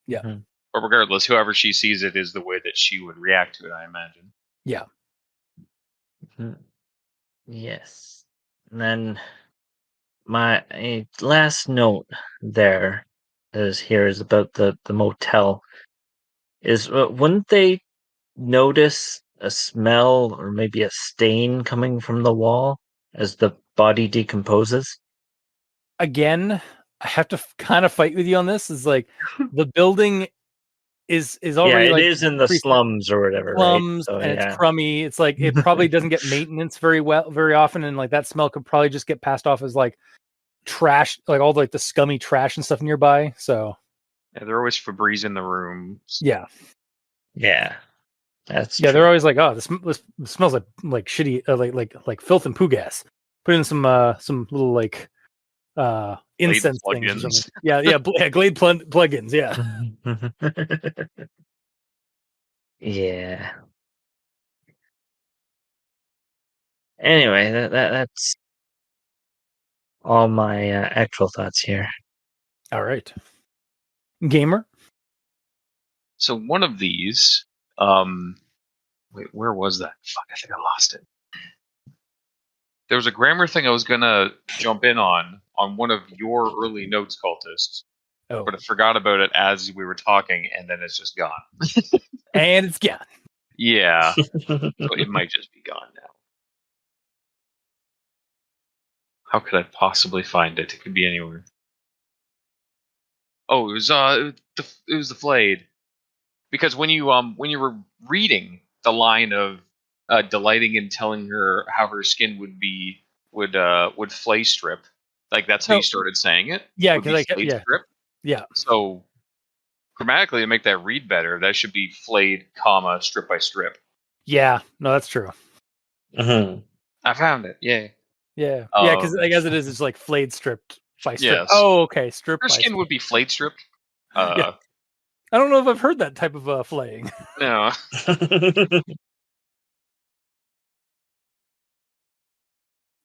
S1: Yeah.
S2: Mhm.
S3: But regardless, whoever she sees it is the way that she would react to it, I imagine.
S1: Yeah.
S2: Mhm. Yes. And then my last note there is about the motel. Is wouldn't they notice a smell or maybe a stain coming from the wall as the body decomposes?
S1: Again, I have to kind of fight with you on this. Is like the building is
S2: Yeah,
S1: already
S2: it
S1: like
S2: is in the
S1: pretty
S2: slums or whatever, right?
S1: slums
S2: So
S1: and it's
S2: yeah.
S1: crummy. It's like it probably doesn't get maintenance very often, and like that smell could probably just get passed off as like trash, like all like the scummy trash and stuff nearby. So
S3: Yeah, there are always Febreze in the room.
S1: yeah,
S2: Yeah. That's
S1: yeah,
S2: true.
S1: they're always like, oh, this smells like shitty, like filth and poo gas. Put in some little like incense things or something.
S3: plugins.
S1: Yeah, Glade plugins. Yeah.
S2: Yeah. Anyway, that's all my actual thoughts here.
S1: All right. Gamer.
S3: So one of these, wait, where was that? Fuck, I think I lost it. There was a grammar thing I was gonna jump in on one of your early notes, cultists,
S1: Oh,
S3: but I forgot about it as we were talking, and then it's just gone.
S1: and it's gone.
S3: Yeah, so it might just be gone now. How could I possibly find it? It could be anywhere. Oh, it was the flayed. Because when you were reading the line of delighting in telling her how her skin would be would flay strip. Like that's how you started saying it.
S1: Yeah,
S3: would be
S1: because I kept
S3: flayed strip.
S1: yeah.
S3: So grammatically, to make that read better, that should be flayed, comma, strip by strip.
S1: Yeah, no, that's true.
S3: I found it. Yay.
S1: Yeah, yeah, because like, as it is, it's like flayed stripped by strip.
S3: Yes.
S1: Oh, okay, strip
S3: Her
S1: by
S3: skin
S1: strip.
S3: would be flayed stripped.
S1: Yeah. I don't know if I've heard that type of flaying.
S3: No.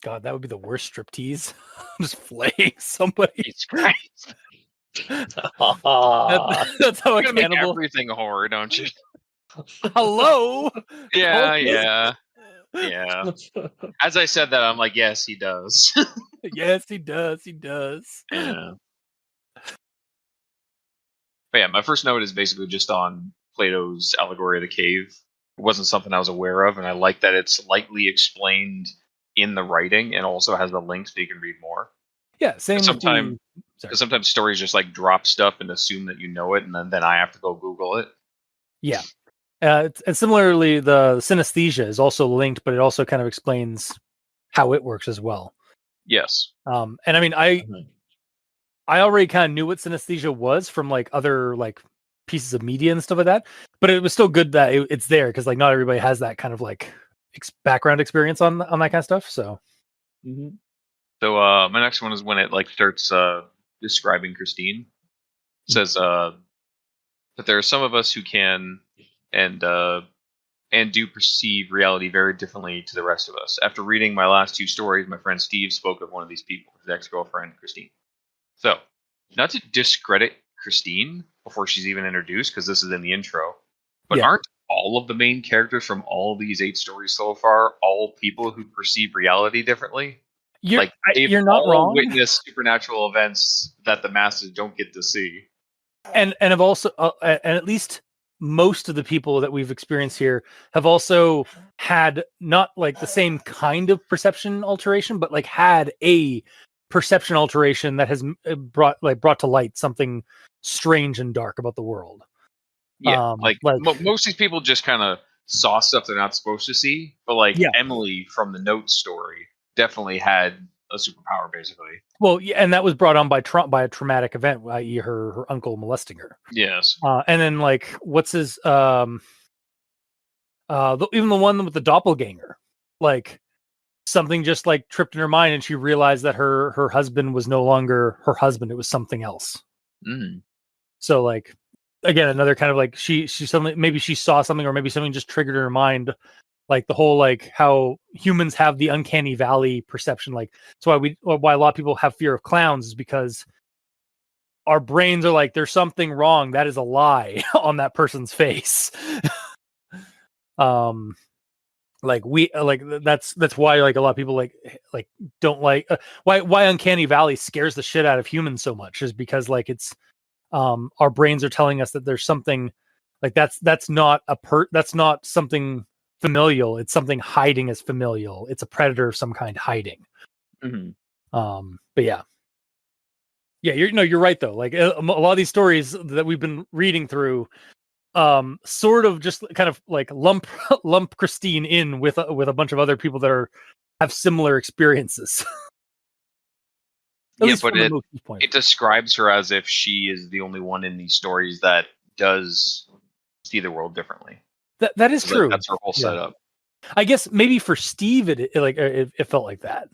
S1: God, that would be the worst striptease. Just flaying somebody.
S3: Jesus Christ.
S1: That's how a
S3: You're gonna make
S1: cannibal.
S3: everything horror, don't you?
S1: Hello.
S3: Yeah,
S1: Don't-
S3: yeah, yeah. As I said that, I'm like, yes, he does.
S1: Yes, he does. He does.
S3: Yeah. But yeah, my first note is basically just on Plato's allegory of the cave. It wasn't something I was aware of, and I like that it's lightly explained in the writing and also has the link so you can read more.
S1: Yeah, same.
S3: Sometimes,
S1: Sorry.
S3: sometimes stories just like drop stuff and assume that you know it, and then I have to go Google it.
S1: Yeah. And similarly, the synesthesia is also linked, but it also kind of explains how it works as well.
S3: Yes.
S1: And I mean, I already kind of knew what synesthesia was from like other like pieces of media and stuff like that, but it was still good that it's there because like not everybody has that kind of like background experience on that kind of stuff. So,
S3: So my next one is when it like starts describing Christine. It says that there are some of us who can and do perceive reality very differently to the rest of us. After reading my last two stories, my friend Steve spoke of one of these people, his ex-girlfriend Christine. So, not to discredit Christine before she's even introduced, because this is in the intro, but aren't all of the main characters from all of these 8 stories so far all people who perceive reality differently?
S1: You're not
S3: all
S1: wrong.
S3: Witness supernatural events that the masses don't get to see.
S1: And have also and at least most of the people that we've experienced here have also had not like the same kind of perception alteration, but like had a perception alteration that has brought to light something strange and dark about the world.
S3: Yeah, most of these people just kind of saw stuff they're not supposed to see, but like Emily from the Note story definitely had a superpower, basically.
S1: Well, yeah, and that was brought on by a traumatic event, i.e., her uncle molesting her.
S3: Yes.
S1: And then like, what's his even the one with the doppelganger, like something just like tripped in her mind, and she realized that her husband was no longer her husband; it was something else. So like, again, another kind of like she suddenly maybe she saw something, or maybe something just triggered her mind. Like the whole like how humans have the uncanny valley perception. Like that's why a lot of people have fear of clowns, is because our brains are like, there's something wrong. That is a lie on that person's face. Like that's why like a lot of people like don't like why uncanny valley scares the shit out of humans so much, is because like it's our brains are telling us that there's something like that's not something familial. It's something hiding as familial. It's a predator of some kind hiding. But yeah, you're right though. Like a lot of these stories that we've been reading through, sort of just kind of like lump Christine in with a bunch of other people that have similar experiences.
S3: Yeah, but it describes her as if she is the only one in these stories that does see the world differently.
S1: That is true.
S3: That's her whole setup.
S1: I guess maybe for Steve, it felt like that,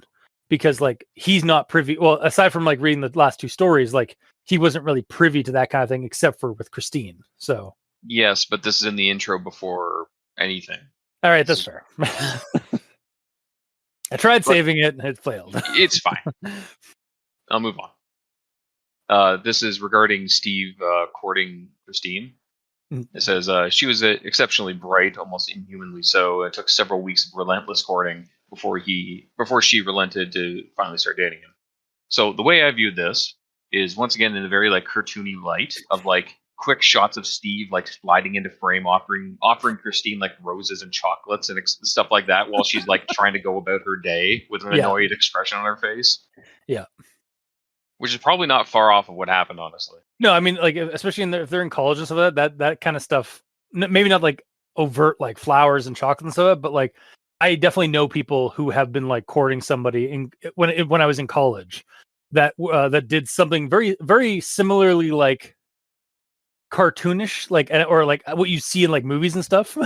S1: because like he's not privy. Well, aside from like reading the last 2 stories, like he wasn't really privy to that kind of thing, except for with Christine. So
S3: yes, but this is in the intro before anything.
S1: All right, that's fair. I tried saving it and it failed.
S3: It's fine. I'll move on. This is regarding Steve courting Christine. It says she was exceptionally bright, almost inhumanly so. It took several weeks of relentless courting before she relented to finally start dating him. So the way I viewed this is once again in a very like cartoony light of like quick shots of Steve like sliding into frame, offering Christine like roses and chocolates and stuff like that while she's like trying to go about her day with an annoyed expression on her face.
S1: Yeah.
S3: Which is probably not far off of what happened, honestly.
S1: No, I mean, like, especially if they're in college and stuff like that kind of stuff, maybe not like overt, like flowers and chocolate and stuff, but like, I definitely know people who have been like courting somebody when I was in college that did something very, very similarly like cartoonish, like, or like what you see in like movies and stuff.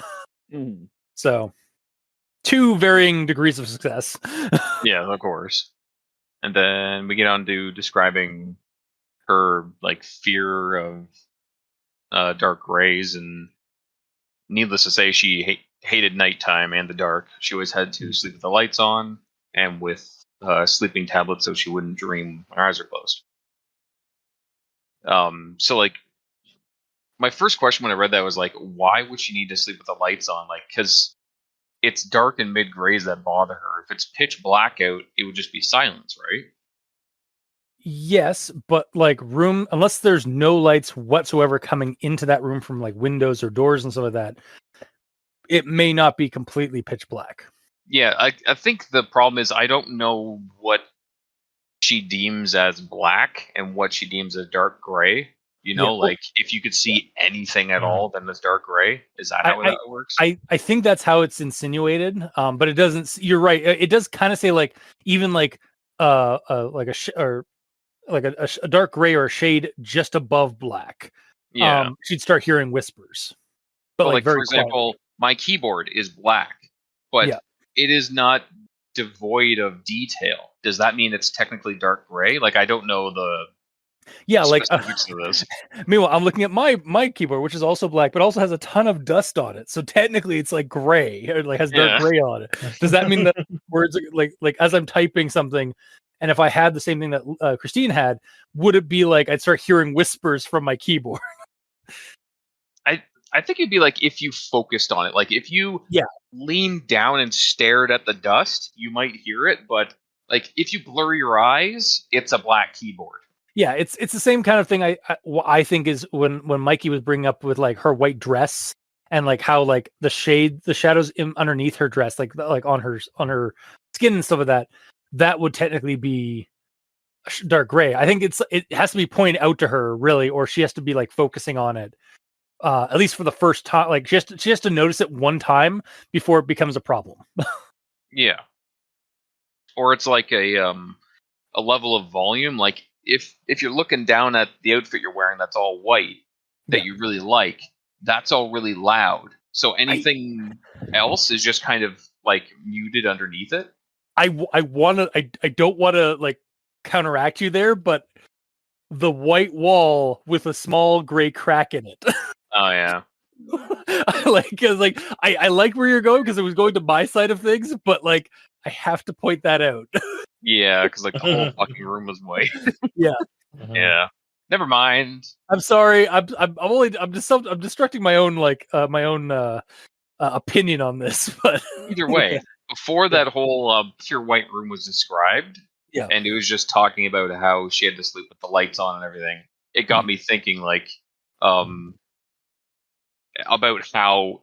S1: So, two varying degrees of success.
S3: Yeah, of course. And then we get on to describing her like fear of dark grays, and needless to say, she hated nighttime and the dark. She always had to sleep with the lights on and with sleeping tablets so she wouldn't dream when her eyes are closed. So like, my first question when I read that was like, why would she need to sleep with the lights on? Like, because it's dark and mid grays that bother her. If it's pitch black out, it would just be silence, right?
S1: Yes, but like unless there's no lights whatsoever coming into that room from like windows or doors and stuff like that, it may not be completely pitch black.
S3: Yeah, I think the problem is I don't know what she deems as black and what she deems as dark gray. You know, like if you could see anything at all, then it's dark gray. Is that how that works?
S1: I think that's how it's insinuated. But it doesn't. You're right. It does kind of say like even like like a dark gray or a shade just above black.
S3: Yeah.
S1: She'd start hearing whispers. But like
S3: for example, my keyboard is black, but it is not devoid of detail. Does that mean it's technically dark gray? Like I don't know the specifics of this.
S1: Meanwhile, I'm looking at my keyboard, which is also black, but also has a ton of dust on it. So technically, it's like gray, or like has dark gray on it. Does that mean that words are, like as I'm typing something, and if I had the same thing that Christine had, would it be like I'd start hearing whispers from my keyboard?
S3: I think it'd be like if you focused on it, like if you leaned down and stared at the dust, you might hear it. But like if you blur your eyes, it's a black keyboard.
S1: Yeah, it's the same kind of thing. I think is when Mikey was bringing up with like her white dress and like how like the shadows underneath her dress, like on her skin and stuff like that. That would technically be dark gray. I think it has to be pointed out to her really, or she has to be like focusing on it. At least for the first time, like she has to notice it one time before it becomes a problem.
S3: Yeah, or it's like a level of volume. Like if you're looking down at the outfit you're wearing that's all white that you really like, that's all really loud. So anything else is just kind of like muted underneath it.
S1: I don't want to like counteract you there, but the white wall with a small gray crack in it.
S3: Oh yeah.
S1: I like where you're going because it was going to my side of things, but like I have to point that out.
S3: Yeah, because like the whole fucking room was white.
S1: Yeah.
S3: Yeah. Never mind.
S1: I'm sorry. I'm destructing my own opinion on this, but
S3: either way, before that whole pure white room was described, and it was just talking about how she had to sleep with the lights on and everything, it got me thinking like about how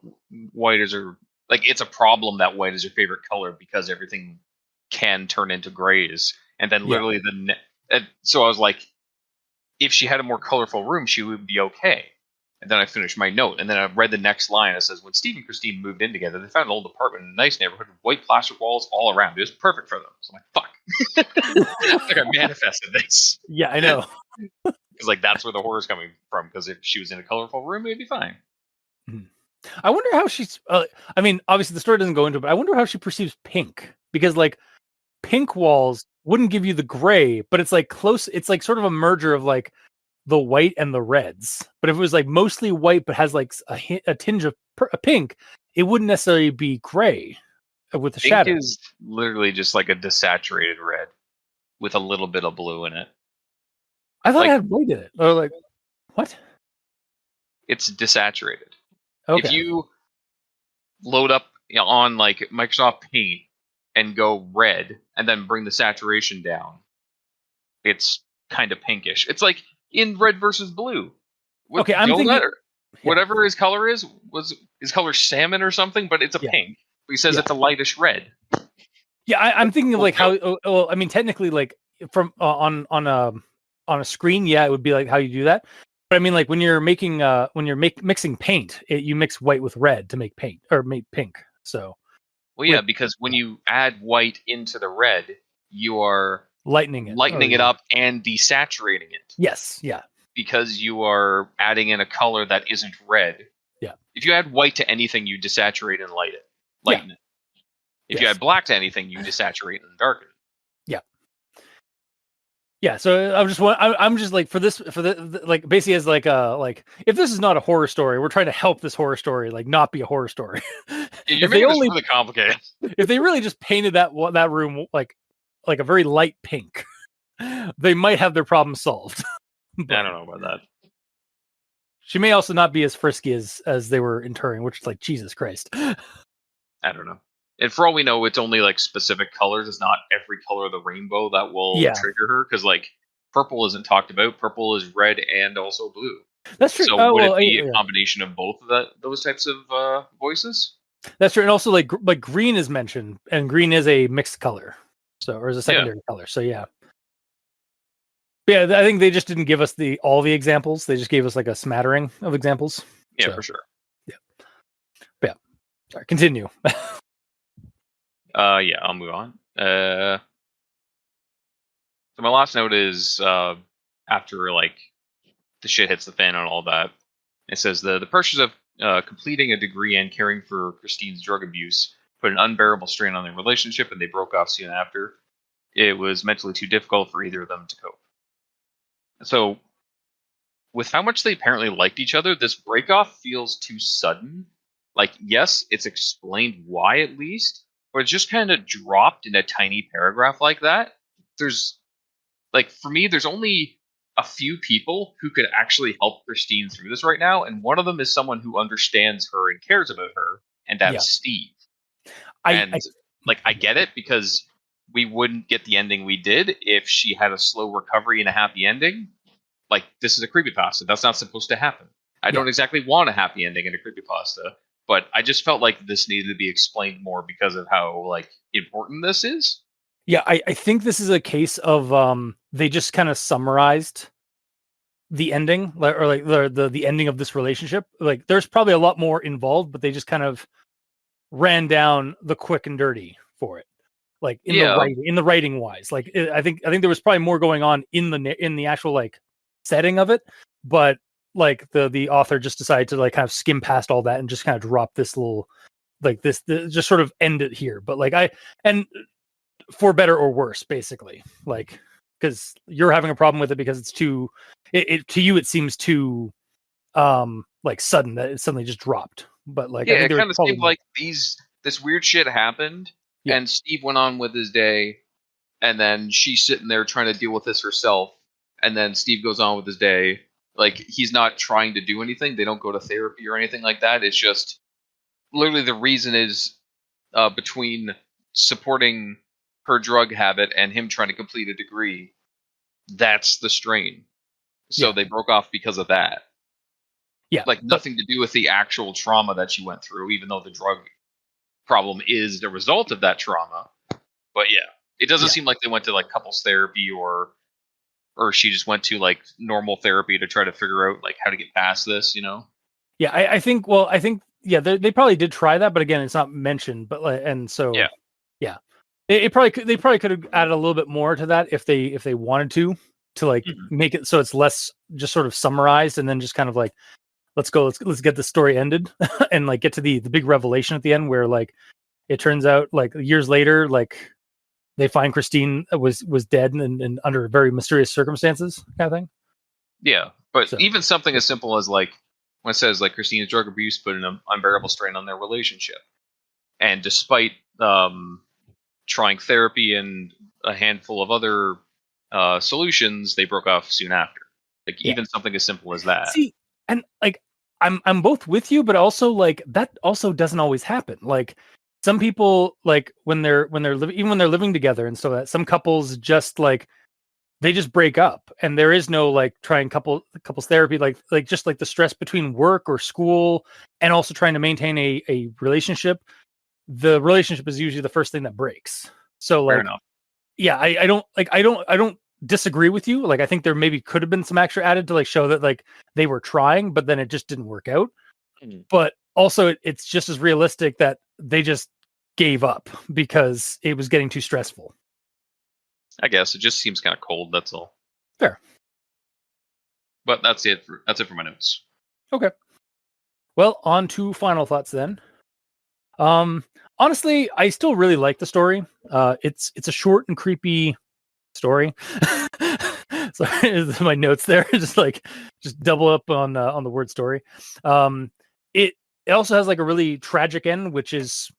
S3: white is her, like it's a problem that white is her favorite color because everything can turn into grays, and then literally so I was like, if she had a more colorful room, she would be okay. And then I finished my note, and then I read the next line. It says, when Steve and Christine moved in together, they found an old apartment in a nice neighborhood with white plastic walls all around. It was perfect for them. So I'm like, fuck. Like I manifested this.
S1: Yeah, I know.
S3: Because like that's where the horror's coming from. Because if she was in a colorful room, it'd be fine.
S1: I wonder how she's. I mean, obviously the story doesn't go into it, but I wonder how she perceives pink, because like pink walls wouldn't give you the gray, but it's like close. It's like sort of a merger of like the white and the reds. But if it was like mostly white but has like a tinge of pink, it wouldn't necessarily be gray with the shadow.
S3: Pink is literally just like a desaturated red with a little bit of blue in it.
S1: I thought it had white in it. Or like what?
S3: It's desaturated.
S1: Okay.
S3: If you load up on like Microsoft Paint and go red and then bring the saturation down, it's kind of pinkish. It's like in red versus blue.
S1: Okay, I'm thinking
S3: whatever his color is, was his color salmon or something, but it's a pink. He says it's a lightish red.
S1: Yeah, I'm thinking of like how. Well, I mean, technically, like from on a screen, it would be like how you do that. But I mean, like when you're making mixing paint, you mix white with red to make paint or make pink. So
S3: Well, yeah, because when you add white into the red, you are
S1: lightening
S3: it up and desaturating it.
S1: Yes, yeah.
S3: Because you are adding in a color that isn't red.
S1: Yeah.
S3: If you add white to anything, you desaturate and lighten it. If you
S1: Yes.
S3: add black to anything, you desaturate and darken it.
S1: Yeah, so I'm just like for the like basically as like if this is not a horror story, we're trying to help this horror story like not be a horror story.
S3: You're making this really complicated.
S1: If they really just painted that room like a very light pink, they might have their problem solved.
S3: I don't know about that.
S1: She may also not be as frisky as they were interring, which is like Jesus Christ.
S3: I don't know. And for all we know, it's only like specific colors. It's not every color of the rainbow that will trigger her. Because like purple isn't talked about. Purple is red and also blue.
S1: That's true.
S3: So would it be a combination of both of those types of voices?
S1: That's true. And also like green is mentioned, and green is a mixed color, or is a secondary color. So yeah. Yeah, I think they just didn't give us all the examples. They just gave us like a smattering of examples.
S3: Yeah, for sure.
S1: Yeah. But yeah. Sorry, continue.
S3: Yeah, I'll move on. So my last note is after like the shit hits the fan and all that, it says the pressures of completing a degree and caring for Christine's drug abuse put an unbearable strain on their relationship, and they broke off soon after. It was mentally too difficult for either of them to cope. So, with how much they apparently liked each other, this breakoff feels too sudden. Like, yes, it's explained why at least, but it's just kind of dropped in a tiny paragraph like that. There's, like, for me, there's only a few people who could actually help Christine through this right now, and one of them is someone who understands her and cares about her, and that's Steve. I get it, because we wouldn't get the ending we did if she had a slow recovery and a happy ending. Like, this is a creepypasta. That's not supposed to happen. I don't exactly want a happy ending in a creepypasta, but I just felt like this needed to be explained more because of how like important this is.
S1: Yeah, I think this is a case of they just kind of summarized the ending, or like the ending of this relationship. Like, there's probably a lot more involved, but they just kind of ran down the quick and dirty for it. Like in the writing wise, like I think there was probably more going on in the actual like setting of it, but like the author just decided to like kind of skim past all that and just kind of drop this little like this just sort of end it here. But like and for better or worse, basically, like because you're having a problem with it because it's too to you it seems too like sudden that it suddenly just dropped. But like
S3: it kind of seemed like this weird shit happened. Yeah. And Steve went on with his day, and then she's sitting there trying to deal with this herself. And then Steve goes on with his day. Like, he's not trying to do anything. They don't go to therapy or anything like that. It's just literally the reason is between supporting her drug habit and him trying to complete a degree. That's the strain. So they broke off because of that.
S1: Yeah.
S3: Like, nothing to do with the actual trauma that she went through, even though the drug problem is the result of that trauma. But yeah, it doesn't seem like they went to like couples therapy or she just went to like normal therapy to try to figure out like how to get past this, you know?
S1: Yeah, I think they probably did try that, but again, it's not mentioned. But like, and so they probably could have added a little bit more to that if they wanted to like make it so it's less just sort of summarized, and then just kind of like let's get the story ended and like get to the big revelation at the end where like it turns out like years later like they find Christine was dead and under very mysterious circumstances kind of thing.
S3: Yeah, but even something as simple as like when it says like Christine's drug abuse put an unbearable strain on their relationship, and despite trying therapy and a handful of other solutions, they broke off soon after. Like even something as simple as that.
S1: See, and like I'm both with you, but also like that also doesn't always happen. Like some people like when they're living, even when they're living together, and so that some couples just like they just break up, and there is no like trying couples therapy, like just like the stress between work or school, and also trying to maintain a relationship. The relationship is usually the first thing that breaks. So like, yeah, I don't disagree with you. Like I think there maybe could have been some extra added to like show that like they were trying, but then it just didn't work out. But also it's just as realistic that they just gave up because it was getting too stressful.
S3: I guess it just seems kind of cold. That's all.
S1: Fair.
S3: But that's it. That's it for my notes.
S1: Okay. Well, on to final thoughts then. Honestly, I still really like the story. It's a short and creepy story. Sorry, my notes there just double up on the word story. It also has like a really tragic end, which is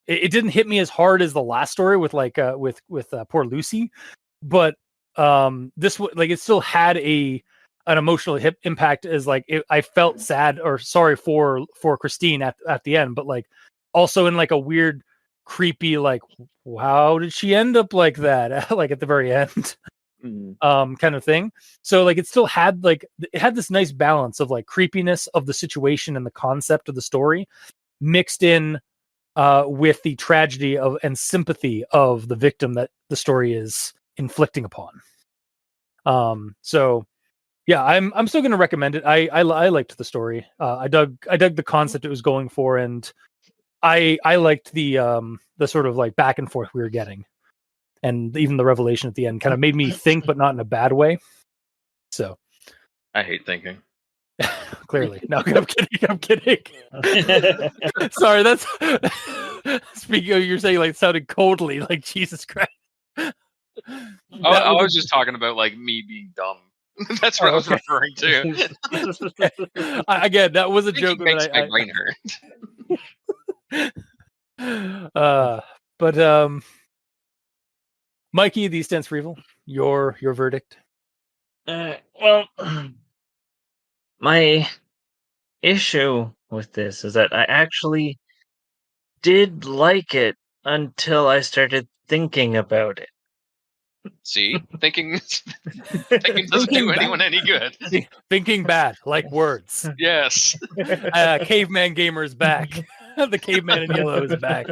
S1: it didn't hit me as hard as the last story with poor Lucy, but this like it still had an emotional impact as like I felt sad or sorry for Christine at the end, but like also in like a weird creepy like how did she end up like that like at the very end kind of thing. So like it still had like it had this nice balance of like creepiness of the situation and the concept of the story mixed in with the tragedy of and sympathy of the victim that the story is inflicting upon. So yeah, I'm still going to recommend it. I liked the story. I dug the concept it was going for, and I liked the sort of like back and forth we were getting, and even the revelation at the end kind of made me think, but not in a bad way. So
S3: I hate thinking.
S1: clearly, no, I'm kidding. I'm kidding. Sorry, that's speaking of you're saying like it sounded coldly, like Jesus Christ.
S3: I was just talking about like me being dumb. That's what I was referring to.
S1: Again, that was a joke.
S3: Makes my brain
S1: hurt. But Mikey, these stands for evil. Your verdict.
S2: Well, my issue with this is that I actually did like it until I started thinking about it.
S3: See, thinking doesn't do anyone any good.
S1: Thinking bad, like words.
S3: Yes.
S1: Caveman gamer is back. The caveman in yellow is back.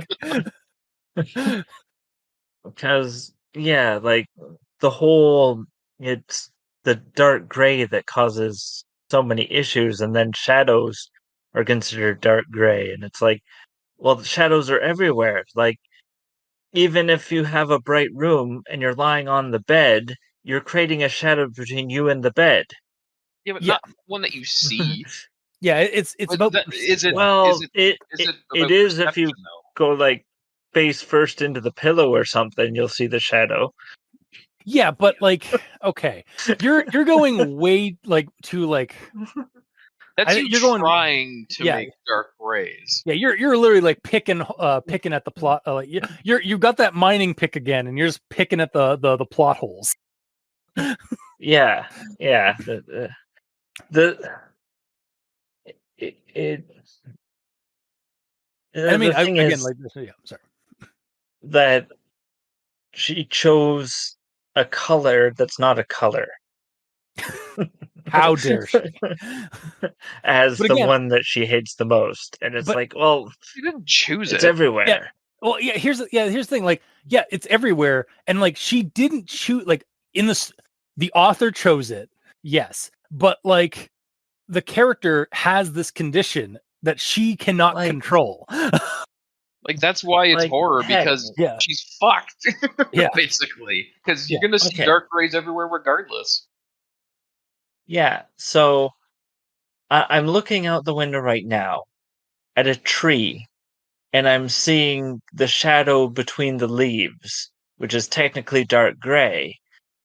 S2: Because yeah, like the whole it's the dark gray that causes so many issues, and then shadows are considered dark gray, and it's like, well, the shadows are everywhere. Like even if you have a bright room and you're lying on the bed, you're creating a shadow between you and the bed.
S3: Yeah, but not one that you see.
S1: Yeah, it's about
S3: is it?
S2: Well,
S3: is it
S2: it is if you
S3: though?
S2: go like face first into the pillow or something, you'll see the shadow.
S1: Yeah, but like, okay, you're going way like to like.
S3: That's you're trying to
S1: yeah.
S3: make dark grays.
S1: Yeah, you're literally like picking at the plot. Like you got that mining pick again, and you're just picking at the plot holes.
S2: Yeah.
S1: I mean,
S2: the thing
S1: again,
S2: is
S1: like this. Yeah, I'm sorry.
S2: that she chose a color that's not a color.
S1: How dare she?
S2: As the one that she hates the most, and it's like, well,
S3: she didn't choose it.
S2: It's everywhere.
S1: Yeah. Well, yeah. Here's the thing. Like, yeah, it's everywhere, and like she didn't choose. Like in the author chose it, yes, but like the character has this condition that she cannot control.
S3: Like that's why it's horror, because she's fucked.
S1: Yeah,
S3: basically, because you're gonna see dark grays everywhere regardless.
S2: Yeah, so I'm looking out the window right now at a tree, and I'm seeing the shadow between the leaves, which is technically dark gray.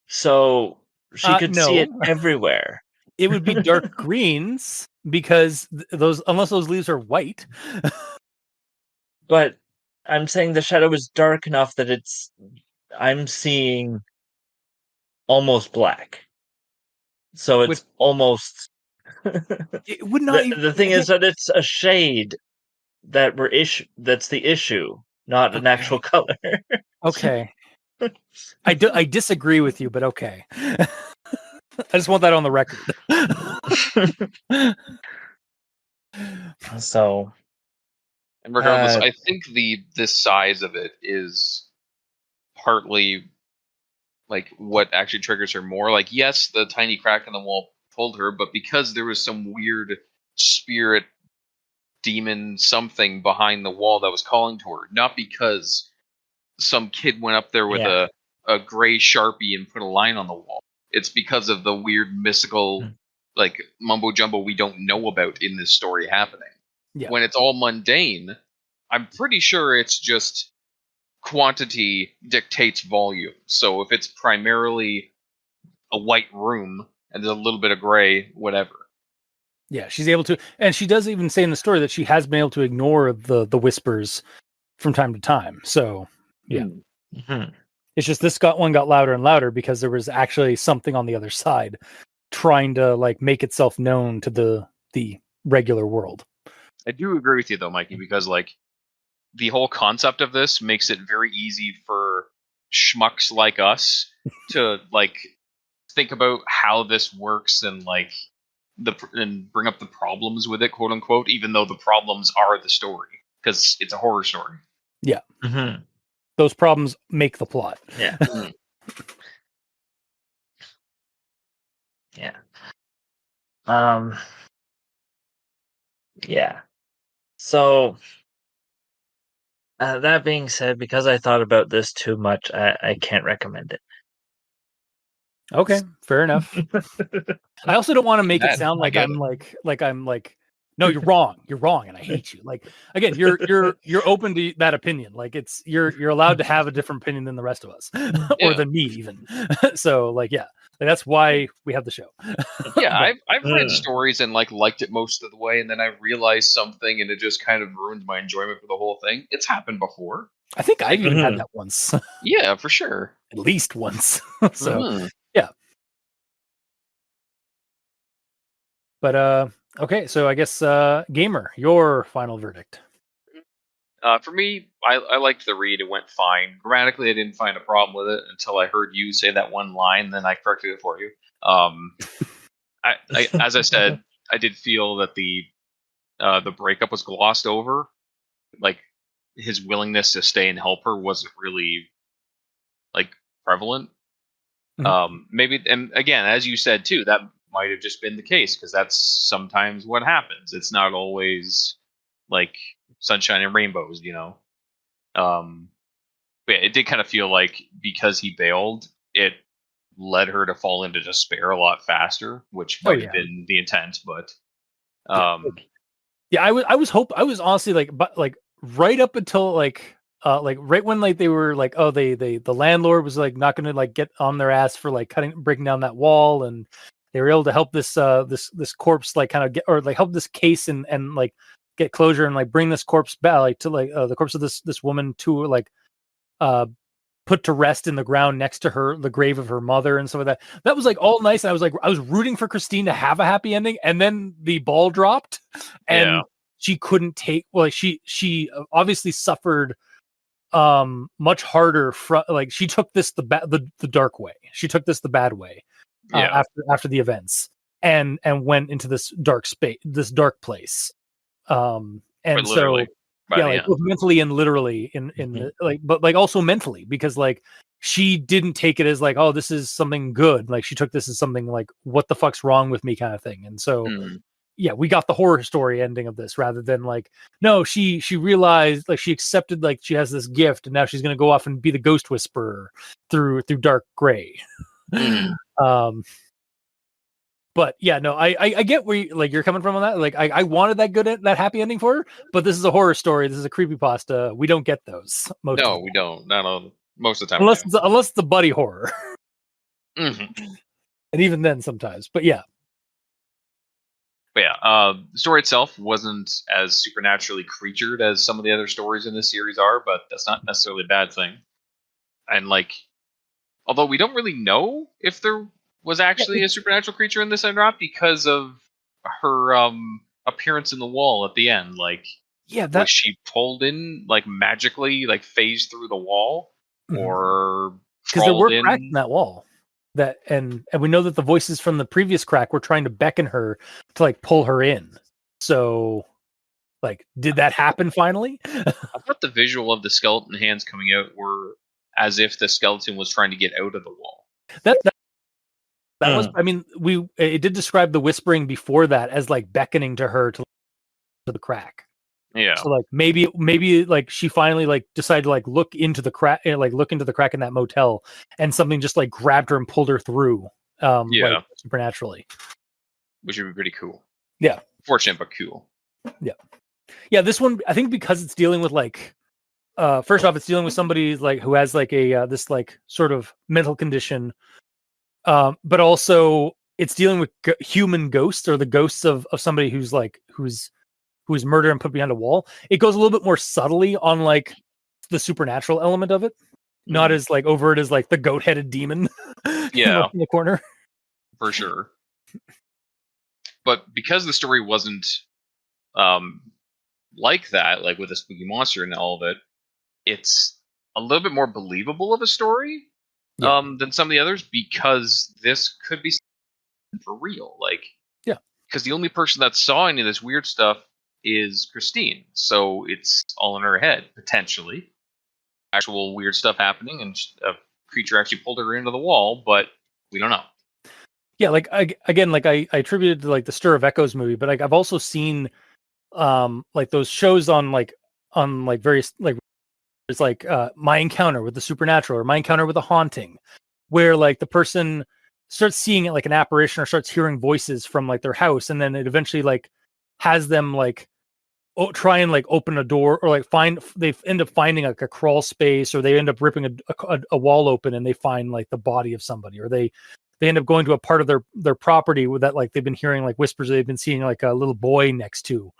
S2: So she could see it everywhere.
S1: It would be dark greens because unless those leaves are white.
S2: But I'm saying the shadow is dark enough that I'm seeing almost black. So it's almost.
S1: It would not.
S2: The thing is that it's a shade that's the issue, not an actual color.
S1: Okay. I disagree with you, but okay. I just want that on the record.
S2: So,
S3: and regardless, I think the size of it is partly like what actually triggers her more. Like, yes, the tiny crack in the wall pulled her, but because there was some weird spirit demon something behind the wall that was calling to her, not because some kid went up there with
S2: Yeah.
S3: a gray Sharpie and put a line on the wall. It's because of the weird mystical like mumbo jumbo we don't know about in this story happening.
S1: Yeah.
S3: When it's all mundane, I'm pretty sure it's just quantity dictates volume. So if it's primarily a white room and there's a little bit of gray, whatever.
S1: Yeah, she's able to, and she does even say in the story that she has been able to ignore the whispers from time to time. So yeah, it's just this one got louder and louder because there was actually something on the other side trying to like make itself known to the regular world.
S3: I do agree with you though, Mikey, because like the whole concept of this makes it very easy for schmucks like us to like think about how this works and like and bring up the problems with it, quote unquote, even though the problems are the story because it's a horror story.
S1: Yeah. Those problems make the plot.
S2: Yeah. Yeah. Yeah. So that being said, because I thought about this too much, I can't recommend it.
S1: Okay, fair enough. I also don't want to make it
S3: Bad.
S1: sound
S3: I
S1: like
S3: get
S1: I'm like no, you're wrong, and I hate you. Like again, you're open to that opinion. Like it's you're allowed to have a different opinion than the rest of us, or
S3: Yeah.
S1: than me even. So like yeah, like, that's why we have the show.
S3: Yeah, I've read stories and like liked it most of the way, and then I realized something, and it just kind of ruined my enjoyment for the whole thing. It's happened before.
S1: I think I've even had that once,
S3: Yeah, for sure.
S1: at least once. So yeah. But okay, so I guess Gamer, your final verdict.
S3: For me, I liked the read. It went fine. Grammatically, I didn't find a problem with it until I heard you say that one line. Then I corrected it for you. As I said, I did feel that the breakup was glossed over. Like his willingness to stay and help her wasn't really like prevalent. Maybe, and again, as you said too, that might have just been the case because that's sometimes what happens. It's not always like sunshine and rainbows, you know. But yeah, it did kind of feel like because he bailed, it led her to fall into despair a lot faster, which might have been the intent. But
S1: yeah, I was honestly like right up until like right when like they were like, oh, the landlord was like not gonna like get on their ass for like breaking down that wall, and they were able to help this this corpse like kind of get, or like help this case and like get closure and like bring this corpse back like to like the corpse of this woman to like put to rest in the ground next to her, the grave of her mother and stuff like that. That was like all nice. And I was rooting for Christine to have a happy ending, and then the ball dropped, and she couldn't take. Well, she obviously suffered much harder from like she took this the dark way. She took this the bad way after the events and went into this dark space, this dark place. And so yeah, like both mentally and literally in the, like, but like also mentally, because like she didn't take it as like, oh, this is something good. Like she took this as something like, what the fuck's wrong with me kind of thing. And so yeah, we got the horror story ending of this rather than like, no, she realized, like she accepted like she has this gift and now she's gonna go off and be the ghost whisperer through dark gray. But yeah, no, I get where you're coming from on that. Like I wanted that happy ending for her, but this is a horror story. This is a creepypasta. We don't get those.
S3: We don't. Not all, most of the time.
S1: Unless it's a buddy horror. And even then sometimes. But yeah.
S3: The story itself wasn't as supernaturally creatured as some of the other stories in this series are, but that's not necessarily a bad thing. And like, although we don't really know if there was actually a supernatural creature in this or not because of her appearance in the wall at the end. Like, was she pulled in like magically, like phased through the wall, or
S1: because there were cracks in that wall? That and we know that the voices from the previous crack were trying to beckon her to like pull her in. So, like, did that happen finally?
S3: I thought the visual of the skeleton hands coming out were as if the skeleton was trying to get out of the wall.
S1: That was, I mean, it did describe the whispering before that as like beckoning to her to the crack.
S3: Yeah.
S1: So like maybe like she finally like decided to like look into the crack in that motel, and something just like grabbed her and pulled her through, like supernaturally.
S3: Which would be pretty cool.
S1: Yeah.
S3: Fortunate but cool.
S1: Yeah, this one I think because it's dealing with like first off, it's dealing with somebody like who has like a this like sort of mental condition, but also it's dealing with human ghosts, or the ghosts of somebody who's murdered and put behind a wall. It goes a little bit more subtly on like the supernatural element of it, not as like overt as like the goat-headed demon in the corner.
S3: For sure. But because the story wasn't like that, like with a spooky monster and all of it, it's a little bit more believable of a story than some of the others, because this could be for real. Like, because the only person that saw any of this weird stuff is Christine, so it's all in her head, potentially. Actual weird stuff happening, and a creature actually pulled her into the wall, but we don't know.
S1: Yeah, like I attributed to like the Stir of Echoes movie, but like I've also seen like those shows on various like it's like My Encounter with the Supernatural, or My Encounter with a Haunting, where like the person starts seeing it like an apparition, or starts hearing voices from like their house, and then it eventually like has them like try and like open a door, or like they end up finding like a crawl space, or they end up ripping a wall open and they find like the body of somebody, or they end up going to a part of their property that like they've been hearing like whispers, they've been seeing like a little boy next to,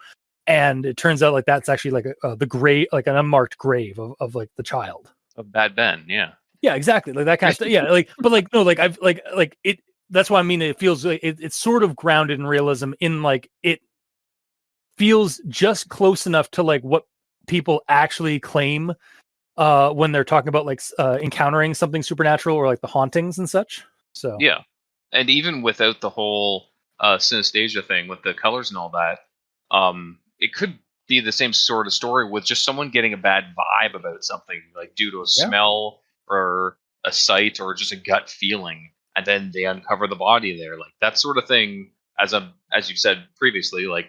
S1: and it turns out like that's actually like the grave, like an unmarked grave of like the child
S3: of Bad Ben.
S1: Yeah, exactly, like that kind of stuff. Yeah, like, but like no, like I've like it. That's why I mean it feels like it's sort of grounded in realism, in like it feels just close enough to like what people actually claim when they're talking about like encountering something supernatural, or like the hauntings and such. So
S3: yeah, and even without the whole synesthesia thing with the colors and all that, it could be the same sort of story with just someone getting a bad vibe about something, like due to a smell or a sight or just a gut feeling, and then they uncover the body there, like that sort of thing. As you said previously, like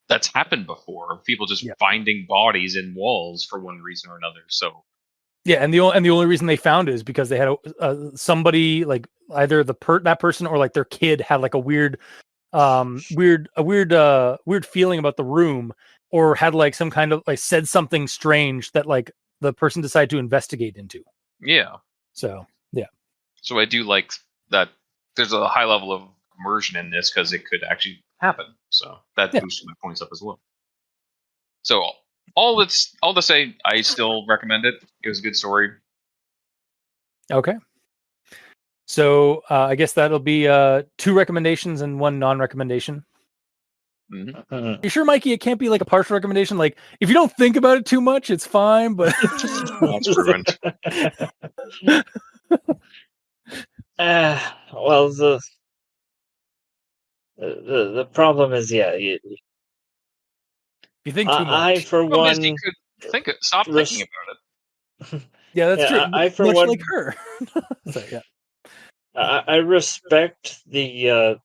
S3: that's happened before. People just finding bodies in walls for one reason or another. So
S1: yeah, and the only reason they found it is because they had somebody like either that person or like their kid had like a weird feeling about the room, or had like some kind of like said something strange that like the person decided to investigate into.
S3: Yeah.
S1: So
S3: I do like that there's a high level of immersion in this, because it could actually happen. So that boosted my points up as well. So all to say, I still recommend it. It was a good story.
S1: Okay. So I guess that'll be 2 recommendations and 1 non-recommendation.
S3: Mm-hmm.
S1: You sure, Mikey? It can't be like a partial recommendation. Like if you don't think about it too much, it's fine. But
S3: that's ruined.
S2: Well, the problem is, you
S1: think too much.
S2: I for one,
S3: you could stop thinking about it.
S1: Yeah, that's true.
S2: I for
S1: much
S2: one,
S1: like her. So, yeah.
S2: I respect the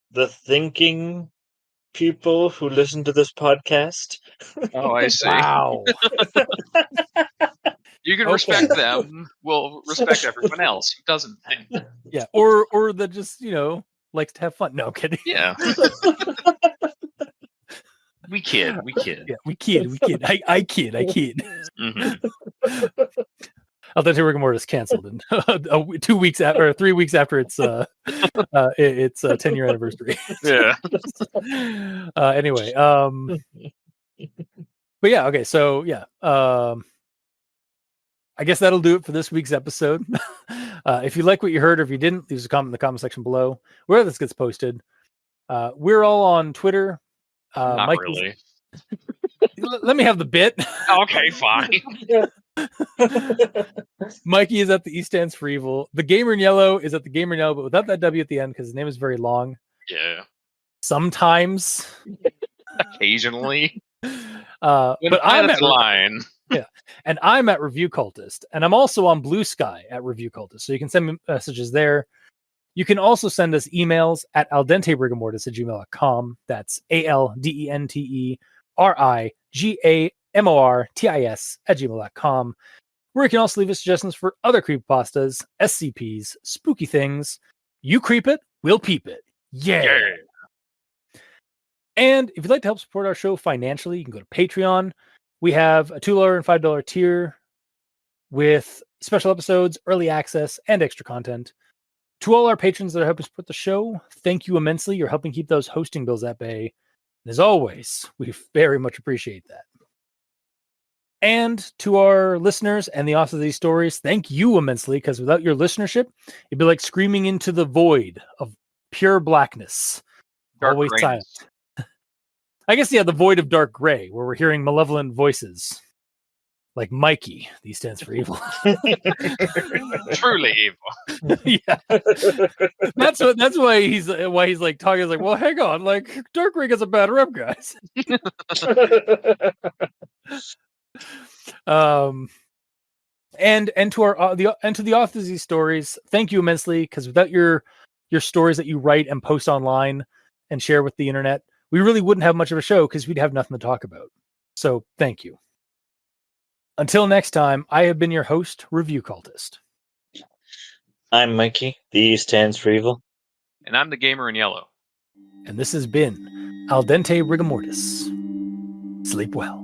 S2: thinking people who listen to this podcast.
S3: Oh, I see.
S1: Wow.
S3: You can respect them. We'll respect everyone else who doesn't think.
S1: Yeah, or that just likes to have fun. No, I'm kidding.
S3: Yeah. We kid.
S1: Yeah, we kid. I kid.
S3: Mm-hmm.
S1: Authentic Rick and Mortis canceled in 2 weeks after, or 3 weeks after its 10-year anniversary.
S3: Yeah.
S1: Anyway, but yeah, okay, so yeah, I guess that'll do it for this week's episode. If you like what you heard, or if you didn't, leave us a comment in the comment section below where this gets posted. We're all on Twitter.
S3: Not
S1: Mikey's...
S3: really.
S1: Let me have the bit.
S3: Okay, fine.
S1: Mikey is at the E stands for evil. The Gamer in Yellow is at the Gamer in Yellow, but without that W at the end, because his name is very long.
S3: Yeah.
S1: Sometimes.
S3: Occasionally.
S1: But I'm at
S3: line.
S1: Yeah, and I'm at Review Cultist, and I'm also on Blue Sky at Review Cultist, so you can send me messages there. You can also send us emails at aldentebrigamortis@gmail.com. That's ALDENTERIGAMORTIS mortis@gmail.com, where you can also leave us suggestions for other creepypastas, SCPs, spooky things. You creep it, we'll peep it. Yeah. And if you'd like to help support our show financially, you can go to Patreon. We have a $2 and $5 tier with special episodes, early access, and extra content. To all our patrons that are helping support the show, thank you immensely. You're helping keep those hosting bills at bay. And as always, we very much appreciate that. And to our listeners and the authors of these stories, thank you immensely, because without your listenership, it'd be like screaming into the void of pure blackness.
S3: Dark
S1: Always
S3: grayness.
S1: silent. I guess, yeah, the void of dark gray, where we're hearing malevolent voices. Like Mikey, these stands for evil.
S3: Truly evil.
S1: Yeah, that's why he's like talking. He's like, well, hang on, like dark gray gets a bad rep, guys. And to our to the authors of these stories, thank you immensely, because without your stories that you write and post online and share with the internet, we really wouldn't have much of a show, because we'd have nothing to talk about. So thank you. Until next time, I have been your host, Review Cultist.
S2: I'm Mikey. The E stands for evil.
S3: And I'm the gamer in yellow.
S1: And this has been Al Dente Rigamortis. Sleep well.